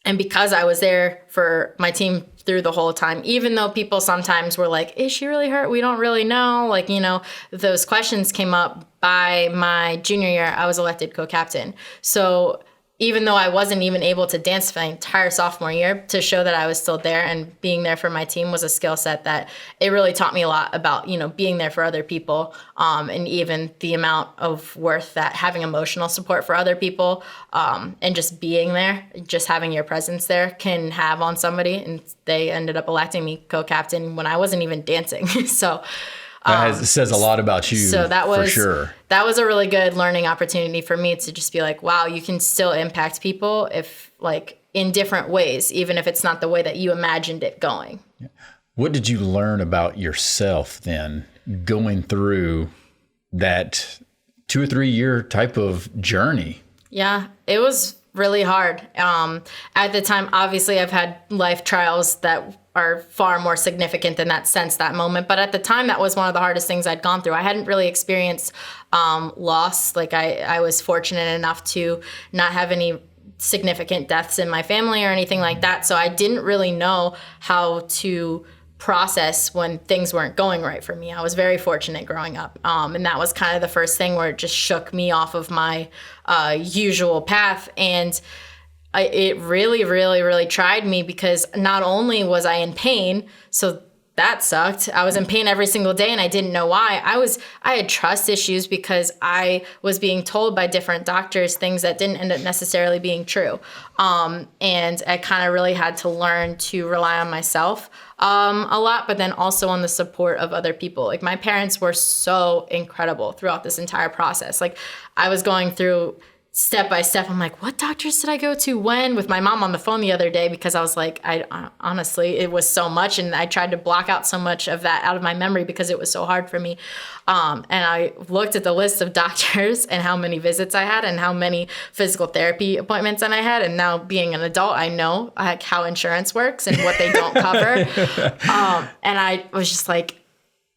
And because I was there for my team through the whole time, even though people sometimes were like, is she really hurt? We don't really know. Like, you know, those questions came up. By my junior year, I was elected co-captain. So even though I wasn't even able to dance for my entire sophomore year, to show that I was still there and being there for my team was a skill set that it really taught me a lot about, you know, being there for other people, and even the amount of worth that having emotional support for other people, and just being there, just having your presence there can have on somebody. And they ended up electing me co-captain when I wasn't even dancing. So that says a lot about you, so that was, for sure. That was a really good learning opportunity for me to just be like, wow, you can still impact people if like in different ways, even if it's not the way that you imagined it going. What did you learn about yourself then going through that 2 or 3 year type of journey? Yeah, it was really hard. At the time, obviously, I've had life trials that are far more significant than that sense, that moment. But at the time, that was one of the hardest things I'd gone through. I hadn't really experienced loss. Like I was fortunate enough to not have any significant deaths in my family or anything like that. So I didn't really know how to process when things weren't going right for me. I was very fortunate growing up. And that was kind of the first thing where it just shook me off of my usual path. And it really, really, really tried me, because not only was I in pain, so that sucked. I was in pain every single day and I didn't know why. I had trust issues because I was being told by different doctors things that didn't end up necessarily being true. And I kind of really had to learn to rely on myself a lot, but then also on the support of other people. Like, my parents were so incredible throughout this entire process. Like, I was going through step by step. I'm like, what doctors did I go to when? With my mom on the phone the other day, because I was like, honestly, it was so much. And I tried to block out so much of that out of my memory because it was so hard for me. And I looked at the list of doctors and how many visits I had and how many physical therapy appointments I had. And now, being an adult, I know how insurance works and what they don't cover. And I was just like,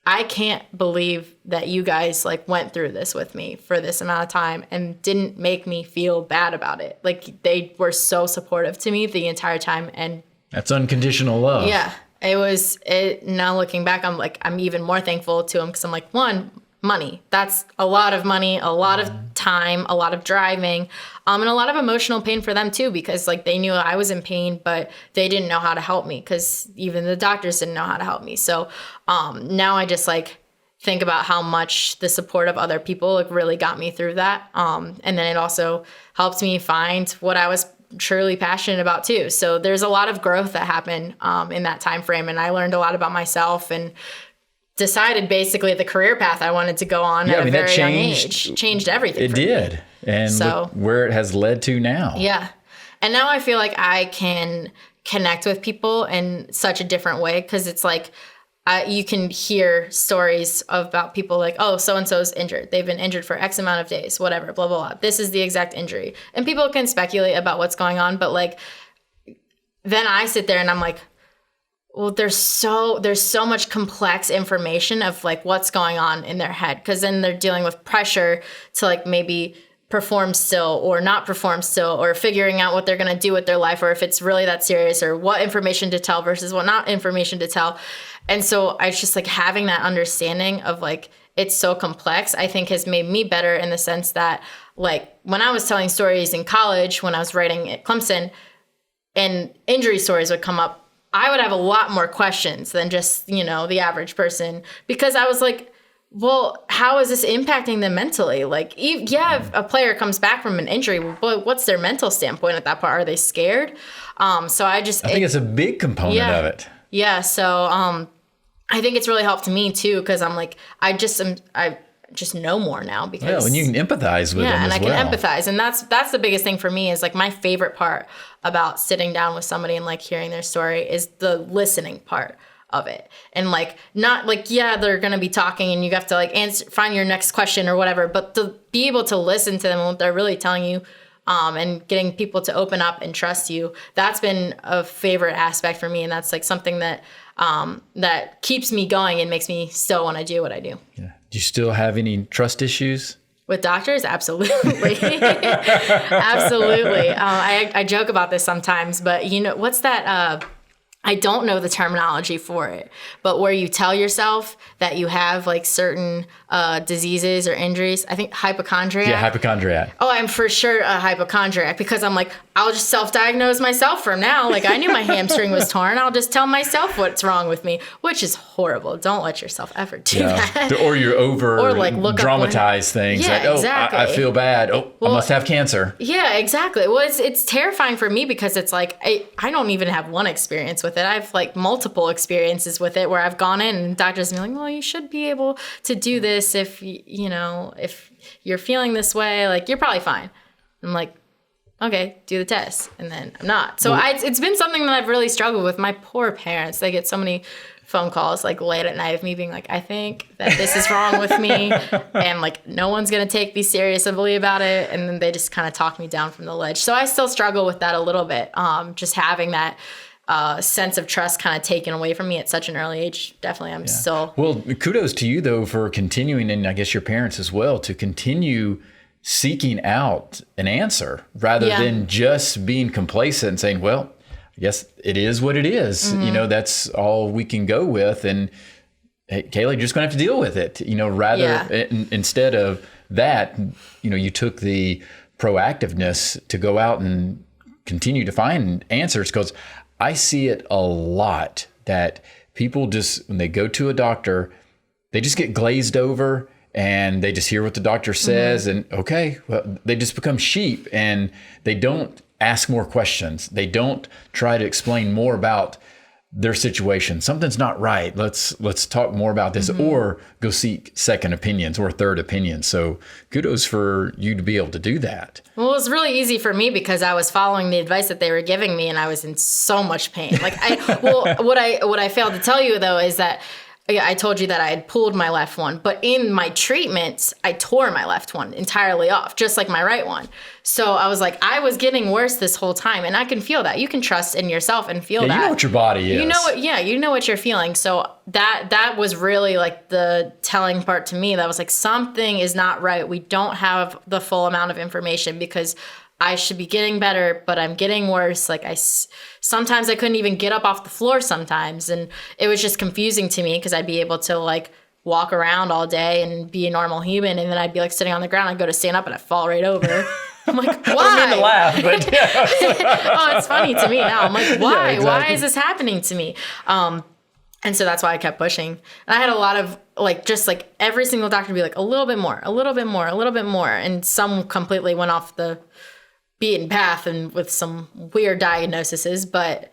I can't believe that you guys like went through this with me for this amount of time and didn't make me feel bad about it. Like, they were so supportive to me the entire time. And that's unconditional love. Yeah, now looking back, I'm even more thankful to them, because I'm like, one, money. That's a lot of money, a lot of time, a lot of driving, and a lot of emotional pain for them too, because like they knew I was in pain, but they didn't know how to help me, because even the doctors didn't know how to help me. So now I just like think about how much the support of other people like really got me through that. And then it also helped me find what I was truly passionate about too. So there's a lot of growth that happened in that time frame, and I learned a lot about myself and decided basically the career path I wanted to go on at a very young age. Changed everything. It did. And so, look where it has led to now. Yeah. And now I feel like I can connect with people in such a different way, because it's like you can hear stories about people like, oh, so-and-so's injured. They've been injured for X amount of days, whatever, blah, blah, blah. This is the exact injury. And people can speculate about what's going on. But like, then I sit there and I'm like, well, there's so much complex information of like what's going on in their head. Cause then they're dealing with pressure to like maybe perform still or not perform still, or figuring out what they're going to do with their life, or if it's really that serious, or what information to tell versus what not information to tell. And so I just like having that understanding of like, it's so complex, I think has made me better in the sense that like when I was telling stories in college, when I was writing at Clemson and injury stories would come up, I would have a lot more questions than just, you know, the average person, because I was like, well, how is this impacting them mentally? Like, yeah, if a player comes back from an injury, but what's their mental standpoint at that part? Are they scared? So I think it's a big component of it. Yeah. So I think it's really helped me too, because I'm like, I just know more now because and you can empathize with them and as I well. can empathize, and that's the biggest thing for me is like my favorite part about sitting down with somebody and like hearing their story is the listening part of it. And like, not like, yeah, they're going to be talking and you have to like find your next question or whatever, but to be able to listen to them and what they're really telling you, and getting people to open up and trust you, that's been a favorite aspect for me. And that's like something that, that keeps me going and makes me still want to do what I do. Yeah. Do you still have any trust issues? With doctors? Absolutely. Absolutely. I joke about this sometimes, but you know, what's that, I don't know the terminology for it, but where you tell yourself that you have like certain diseases or injuries. I think hypochondria. Yeah, hypochondriac. Oh, I'm for sure a hypochondriac, because I'm like, I'll just self-diagnose myself from now. Like I knew my hamstring was torn. I'll just tell myself what's wrong with me, which is horrible. Don't let yourself ever do that. Or you're over or like dramatize things. Yeah, like, oh, exactly. I feel bad. Oh, I must have cancer. Yeah, exactly. Well, it's terrifying for me because it's like, I don't even have one experience with it. I have like multiple experiences with it where I've gone in and doctors be like, well, you should be able to do this if, you know, if you're feeling this way, like you're probably fine. I'm like, okay, do the test. And then I'm not. So it's been something that I've really struggled with. My poor parents, they get so many phone calls like late at night of me being like, I think that this is wrong with me. And like, no one's going to take me seriously about it. And then they just kind of talk me down from the ledge. So I still struggle with that a little bit. Just having that sense of trust kind of taken away from me at such an early age. Definitely, I'm still. Well, kudos to you though for continuing, and I guess your parents as well, to continue seeking out an answer rather than just being complacent and saying, well, I guess it is what it is. Mm-hmm. You know, that's all we can go with. And hey, Kaila, you're just going to have to deal with it, you know, rather instead of that, you know, you took the proactiveness to go out and continue to find answers. Because I see it a lot that people just, when they go to a doctor, they just get glazed over and they just hear what the doctor says and okay, well, they just become sheep and they don't ask more questions. They don't try to explain more about their situation. Something's not right. Let's talk more about this, or go seek second opinions or third opinions. So kudos for you to be able to do that. Well, it was really easy for me because I was following the advice that they were giving me and I was in so much pain. Like what I failed to tell you though is that I told you that I had pulled my left one, but in my treatments, I tore my left one entirely off, just like my right one. So I was like, I was getting worse this whole time, and I can feel that. You can trust in yourself and feel that. You know what your body is. You know what you're feeling. So that was really like the telling part to me. That was like, something is not right. We don't have the full amount of information because I should be getting better, but I'm getting worse. Like sometimes I couldn't even get up off the floor sometimes. And it was just confusing to me because I'd be able to like walk around all day and be a normal human. And then I'd be like sitting on the ground. I'd go to stand up and I'd fall right over. I'm like, why? I don't mean to laugh, but yeah. Oh, it's funny to me now. I'm like, why? Yeah, exactly. Why is this happening to me? And so that's why I kept pushing. And I had a lot of like, just like every single doctor would be like, a little bit more, a little bit more, a little bit more. And some completely went off the beaten path and with some weird diagnoses, but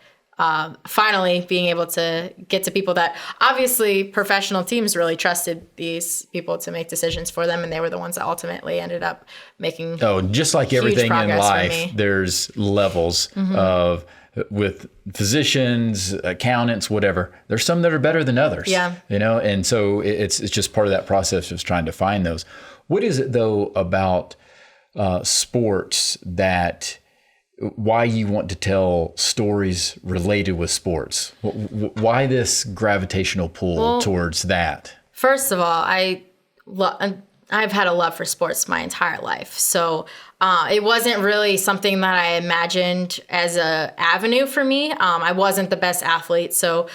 finally being able to get to people that obviously professional teams really trusted these people to make decisions for them, and they were the ones that ultimately ended up making just like everything in life, there's levels of with physicians, accountants, whatever, there's some that are better than others. Yeah. And so it's just part of that process of trying to find those. What is it though about sports why you want to tell stories related with sports? Why this gravitational pull towards that? First of all, I've had a love for sports my entire life. So it wasn't really something that I imagined as a avenue for me. I wasn't the best athlete. So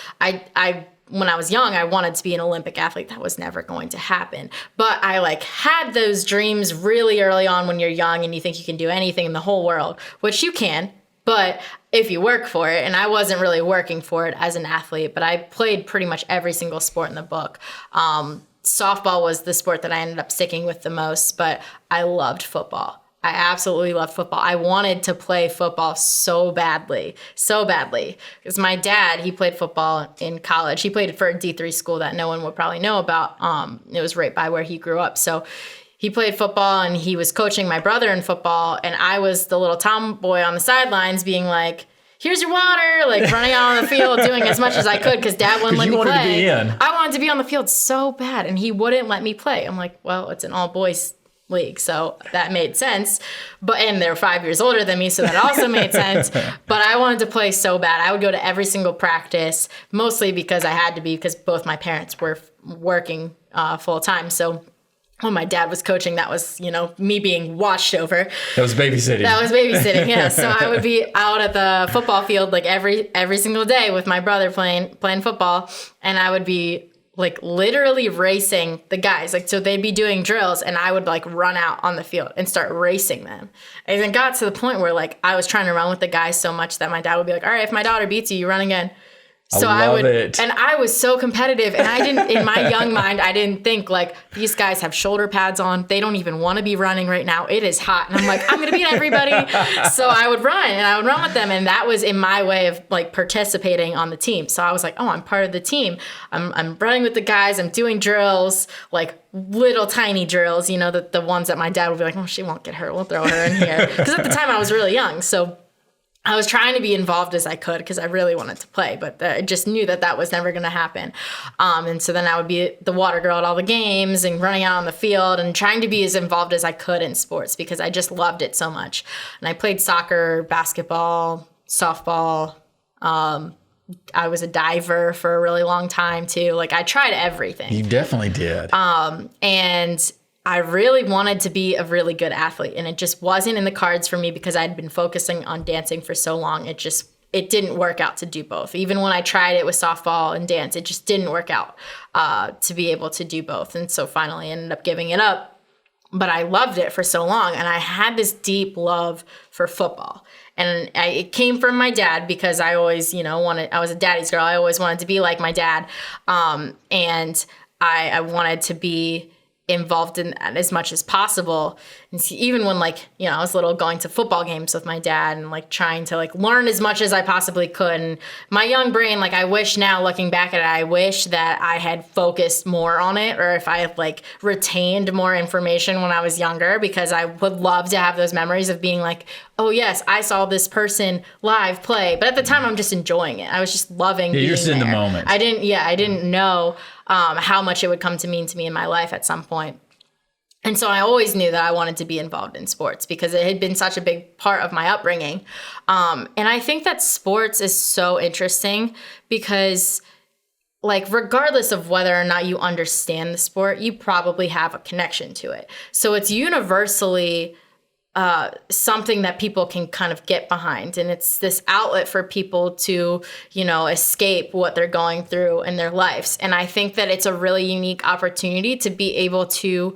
when I was young, I wanted to be an Olympic athlete. That was never going to happen. But I had those dreams really early on when you're young and you think you can do anything in the whole world, which you can, but if you work for it. And I wasn't really working for it as an athlete, but I played pretty much every single sport in the book. Softball was the sport that I ended up sticking with the most, but I loved football. I absolutely loved football. I wanted to play football so badly. Because my dad, he played football in college. He played for a D3 school that no one would probably know about. It was right by where he grew up. So he played football and he was coaching my brother in football. And I was the little tomboy on the sidelines being like, here's your water, running out on the field, doing as much as I could because Dad wouldn't let me play. To be in. I wanted to be on the field so bad, and he wouldn't let me play. I'm like, well, it's an all-boys league, so that made sense. And they're 5 years older than me, so that also made sense. But I wanted to play so bad. I would go to every single practice, mostly because I had to be, because both my parents were working full-time. So when my dad was coaching, that was, me being watched over. That was babysitting. Yeah. So I would be out at the football field every single day with my brother playing football, and I would be literally racing the guys. So they'd be doing drills, and I would run out on the field and start racing them. And it got to the point where I was trying to run with the guys so much that my dad would be like, all right, if my daughter beats you, you run again. So I would, and I was so competitive, and I didn't, in my young mind, I didn't think these guys have shoulder pads on. They don't even want to be running right now. It is hot. And I'm like, I'm going to beat everybody. So I would run with them. And that was in my way of participating on the team. So I was like, oh, I'm part of the team. I'm running with the guys. I'm doing drills, little tiny drills, the ones that my dad would be like, oh, she won't get hurt. We'll throw her in here. Because at the time I was really young. So I was trying to be involved as I could because I really wanted to play, but I just knew that was never going to happen. And so then I would be the water girl at all the games and running out on the field and trying to be as involved as I could in sports because I just loved it so much. And I played soccer, basketball, softball. I was a diver for a really long time too. I tried everything. You definitely did. And I really wanted to be a really good athlete, and it just wasn't in the cards for me because I'd been focusing on dancing for so long. It didn't work out to do both. Even when I tried it with softball and dance, it just didn't work out to be able to do both. And so finally I ended up giving it up, but I loved it for so long. And I had this deep love for football. And it came from my dad because I always, I was a daddy's girl. I always wanted to be like my dad. And I wanted to be involved in that as much as possible. And see, even when I was little, going to football games with my dad and trying to learn as much as I possibly could. And my young brain, I wish now looking back at it, I wish that I had focused more on it, or if I had retained more information when I was younger, because I would love to have those memories of being oh yes, I saw this person live play. But at the time I'm just enjoying it. I was just loving being you're just there. In the moment. I didn't know how much it would come to mean to me in my life at some point. And so I always knew that I wanted to be involved in sports because it had been such a big part of my upbringing. And I think that sports is so interesting because regardless of whether or not you understand the sport, you probably have a connection to it. So it's universally something that people can kind of get behind. And it's this outlet for people to, escape what they're going through in their lives. And I think that it's a really unique opportunity to be able to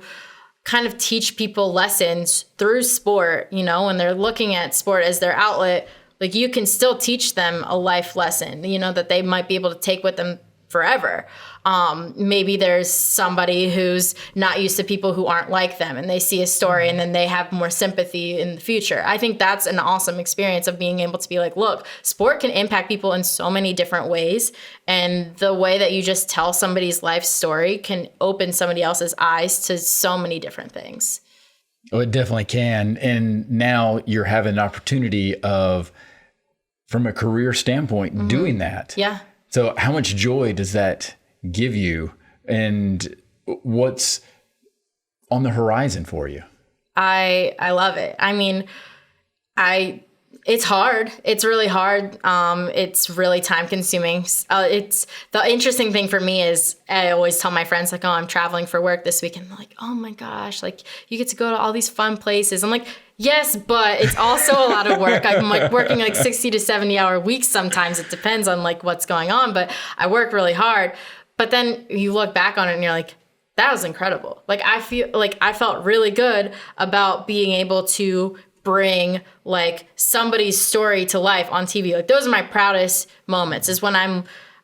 kind of teach people lessons through sport, when they're looking at sport as their outlet. You can still teach them a life lesson, that they might be able to take with them forever. Maybe there's somebody who's not used to people who aren't like them, and they see a story and then they have more sympathy in the future. I think that's an awesome experience of being able to be look, sport can impact people in so many different ways. And the way that you just tell somebody's life story can open somebody else's eyes to so many different things. Oh, it definitely can. And now you're having an opportunity of from a career standpoint doing that. Yeah. So how much joy does that give you, and what's on the horizon for you? I love it. I mean, it's hard. It's really hard. It's really time consuming. It's the interesting thing for me is I always tell my friends like, oh, I'm traveling for work this weekend. They're like, oh my gosh, like you get to go to all these fun places. I'm like, yes, but it's also a lot of work. I'm like working like 60 to 70 hour weeks. Sometimes it depends on like what's going on, but I work really hard. But then you look back on it and you're like, that was incredible. Like I feel like I felt really good about being able to bring like somebody's story to life on TV. Like those are my proudest moments, is when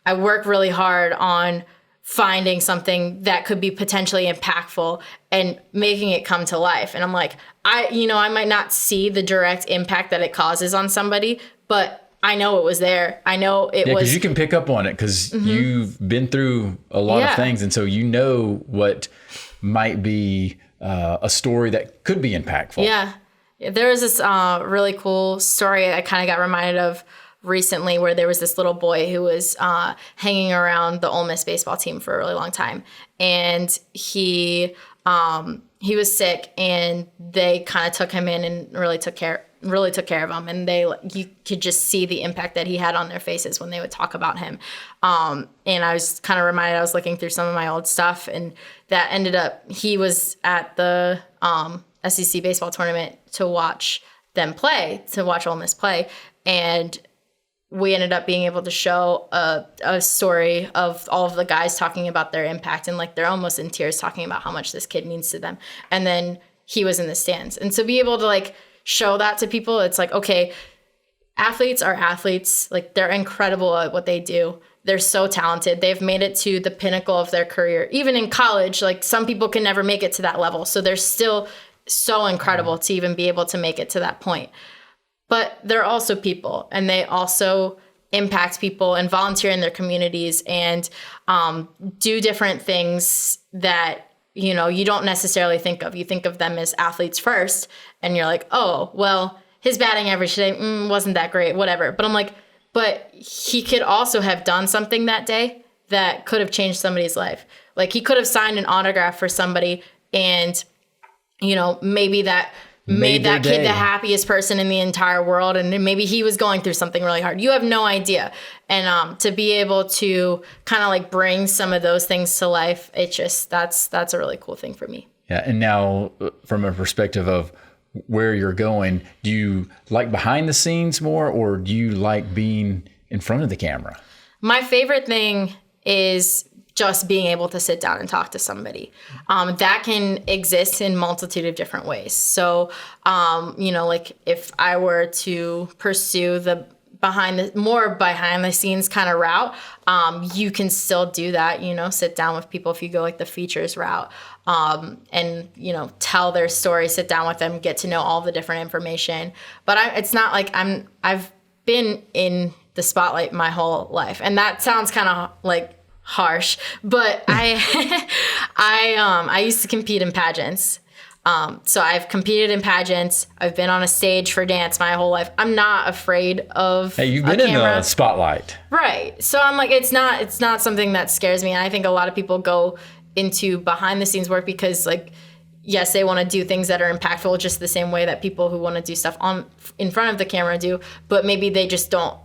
I work really hard on finding something that could be potentially impactful and making it come to life. And I'm like, I might not see the direct impact that it causes on somebody, but I know it was there. I know it was. Because you can pick up on it because you've been through a lot of things. And so you know what might be a story that could be impactful. Yeah. There was this really cool story I kind of got reminded of recently, where there was this little boy who was hanging around the Ole Miss baseball team for a really long time. And he was sick, and they kind of took him in and really took care of him. And you could just see the impact that he had on their faces when they would talk about him. And I was kind of reminded, I was looking through some of my old stuff, and that ended up, he was at the SEC baseball tournament to watch Ole Miss play. And we ended up being able to show a story of all of the guys talking about their impact, and like they're almost in tears talking about how much this kid means to them. And then he was in the stands. And so be able to like show that to people, it's like, okay, athletes are athletes. Like they're incredible at what they do. They're so talented. They've made it to the pinnacle of their career. Even in college, like some people can never make it to that level. So they're still so incredible to even be able to make it to that point. But they're also people, and they also impact people and volunteer in their communities and do different things that, you don't necessarily think of. You think of them as athletes first, and you're like, oh, well, his batting average today wasn't that great, whatever. But I'm like, but he could also have done something that day that could have changed somebody's life. Like he could have signed an autograph for somebody, and, maybe that made that kid the happiest person in the entire world. And maybe he was going through something really hard. You have no idea. And to be able to kind of like bring some of those things to life, that's a really cool thing for me. Yeah. And now from a perspective of where you're going, do you like behind the scenes more, or do you like being in front of the camera? My favorite thing is just being able to sit down and talk to somebody. That can exist in multitude of different ways. So, like if I were to pursue the behind the scenes kind of route, you can still do that, sit down with people if you go like the features route, and, tell their story, sit down with them, get to know all the different information. But it's not like I've been in the spotlight my whole life. And that sounds kind of like harsh, but I used to compete in pageants. So I've competed in pageants. I've been on a stage for dance my whole life. I'm not afraid of you've been in the spotlight. Right. So I'm like, it's not something that scares me. And I think a lot of people go into behind the scenes work because like, yes, they want to do things that are impactful just the same way that people who want to do stuff in front of the camera do, but maybe they just don't.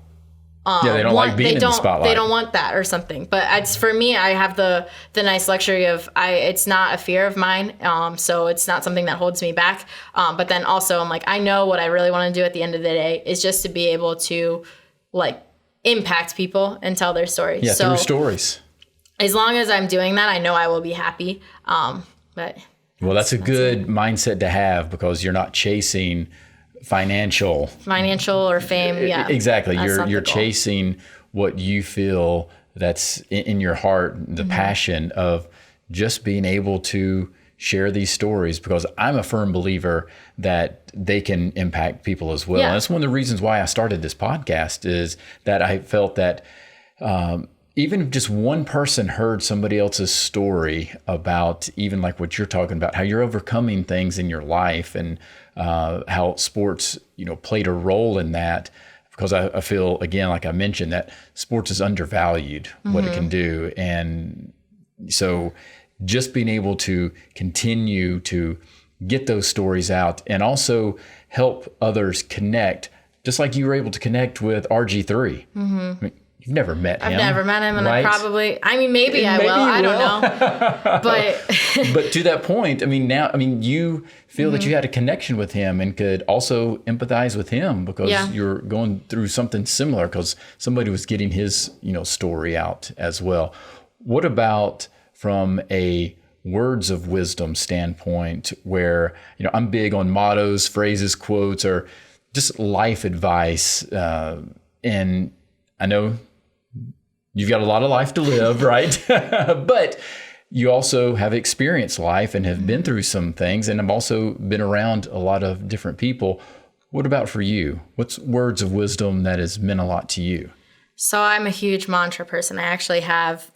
They don't like being in the spotlight. They don't want that or something. But for me, I have the nice luxury of it's not a fear of mine. So it's not something that holds me back. But then also I'm like, I know what I really want to do at the end of the day is just to be able to like impact people and tell their stories. Yeah, through stories. As long as I'm doing that, I know I will be happy. That's a good mindset to have because you're not chasing financial or fame. Yeah, exactly. You're chasing what you feel that's in your heart, the passion of just being able to share these stories, because I'm a firm believer that they can impact people as well. Yeah. And that's one of the reasons why I started this podcast, is that I felt that even if just one person heard somebody else's story about even like what you're talking about, how you're overcoming things in your life and how sports, played a role in that. because I feel, again, like I mentioned, that sports is undervalued, what it can do. And so just being able to continue to get those stories out and also help others connect, just like you were able to connect with RG3. I mean, you've never met him. I've never met him, and right? maybe I will. I don't know. But to that point, you feel that you had a connection with him and could also empathize with him because you're going through something similar because somebody was getting his, story out as well. What about from a words of wisdom standpoint where, I'm big on mottos, phrases, quotes, or just life advice. And I know you've got a lot of life to live, right? But you also have experienced life and have been through some things and have also been around a lot of different people. What about for you? What's words of wisdom that has meant a lot to you? So I'm a huge mantra person. I actually have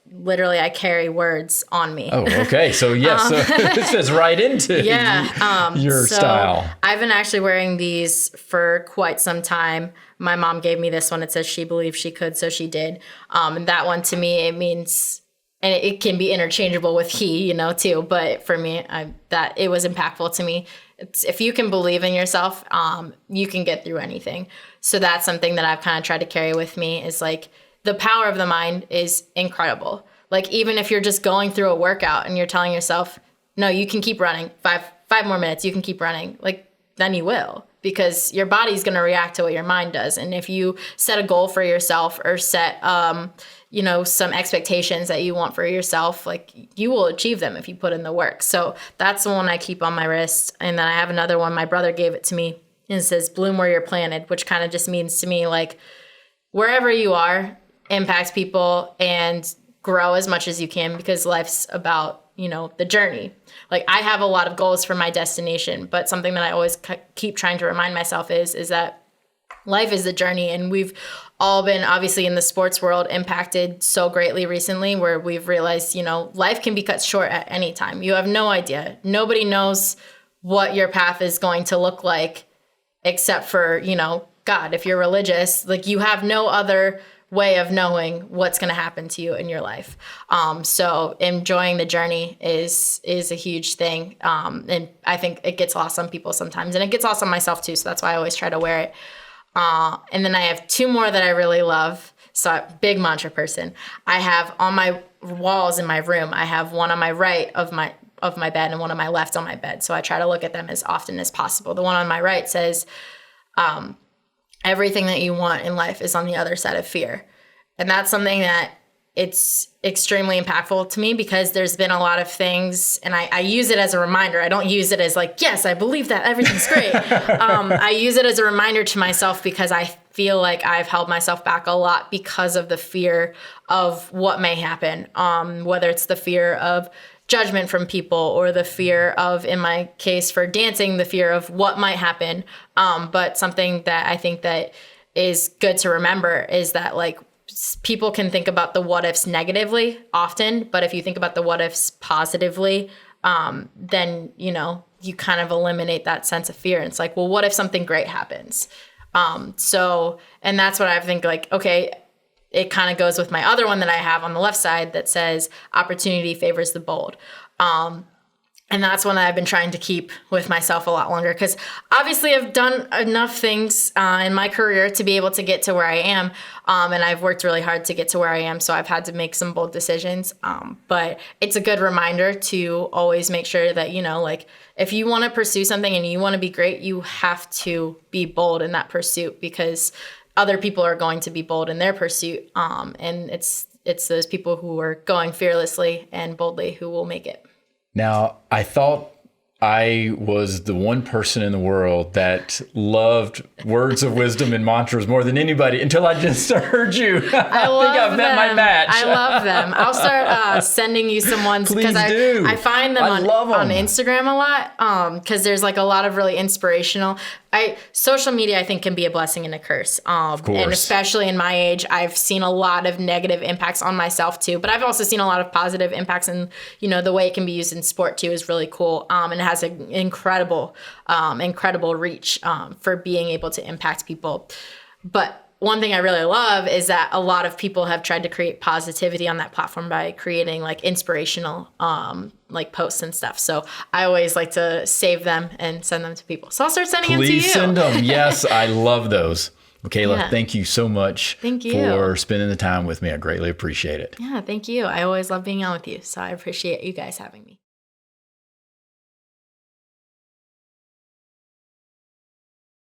literally I carry words on me. Oh, okay. So yes, this fits right into your style. I've been actually wearing these for quite some time. My mom gave me this one. It says she believed she could, so she did. And that one to me, it means, and it can be interchangeable with he, too. But for me, that it was impactful to me. If you can believe in yourself, you can get through anything. So that's something that I've kind of tried to carry with me is the power of the mind is incredible. Even if you're just going through a workout and you're telling yourself, no, you can keep running 5 more minutes, you can keep running, then you will, because your body's going to react to what your mind does. And if you set a goal for yourself or set, some expectations that you want for yourself, you will achieve them if you put in the work. So that's the one I keep on my wrist. And then I have another one. My brother gave it to me and it says, bloom where you're planted, which kind of just means to me, wherever you are, impact people and grow as much as you can, because life's about, the journey. I have a lot of goals for my destination, but something that I always keep trying to remind myself is that life is the journey. And we've all been, obviously in the sports world, impacted so greatly recently where we've realized, life can be cut short at any time. You have no idea. Nobody knows what your path is going to look like except for, God. If you're religious, you have no other way of knowing what's going to happen to you in your life. So enjoying the journey is a huge thing. And I think it gets lost on people sometimes, and it gets lost on myself too. So that's why I always try to wear it. And then I have 2 more that I really love. So big mantra person. I have on my walls in my room, I have one on my right of my bed and one on my left on my bed. So I try to look at them as often as possible. The one on my right says, everything that you want in life is on the other side of fear. And that's something that it's extremely impactful to me, because there's been a lot of things, and I use it as a reminder. I don't use it as yes, I believe that everything's great. I use it as a reminder to myself, because I feel like I've held myself back a lot because of the fear of what may happen, whether it's the fear of judgment from people or the fear of, in my case for dancing, the fear of what might happen. But something that I think that is good to remember is that people can think about the what ifs negatively often, but if you think about the what ifs positively, then, you kind of eliminate that sense of fear. And it's well, what if something great happens? And that's what I think okay, it kind of goes with my other one that I have on the left side that says opportunity favors the bold. And that's one that I've been trying to keep with myself a lot longer, because obviously I've done enough things in my career to be able to get to where I am. And I've worked really hard to get to where I am. So I've had to make some bold decisions. But it's a good reminder to always make sure that, if you want to pursue something and you want to be great, you have to be bold in that pursuit, because other people are going to be bold in their pursuit. And it's those people who are going fearlessly and boldly who will make it. Now, I thought I was the one person in the world that loved words of wisdom and mantras more than anybody until I just heard you. I think I've met my match. I love them. I'll start sending you some ones, because I find them on Instagram a lot, because there's a lot of really inspirational. Social media, I think, can be a blessing and a curse. Of course. And especially in my age, I've seen a lot of negative impacts on myself too, but I've also seen a lot of positive impacts, and the way it can be used in sport too is really cool. And it has an incredible reach for being able to impact people. But one thing I really love is that a lot of people have tried to create positivity on that platform by creating like inspirational like posts and stuff. So I always like to save them and send them to people. So I'll start sending them to you. Please send them. Yes, I love those. Well, Kaila, Yeah. thank you so much Thank you. for spending the time with me. I greatly appreciate it. Yeah, thank you. I always love being on with you. So I appreciate you guys having me.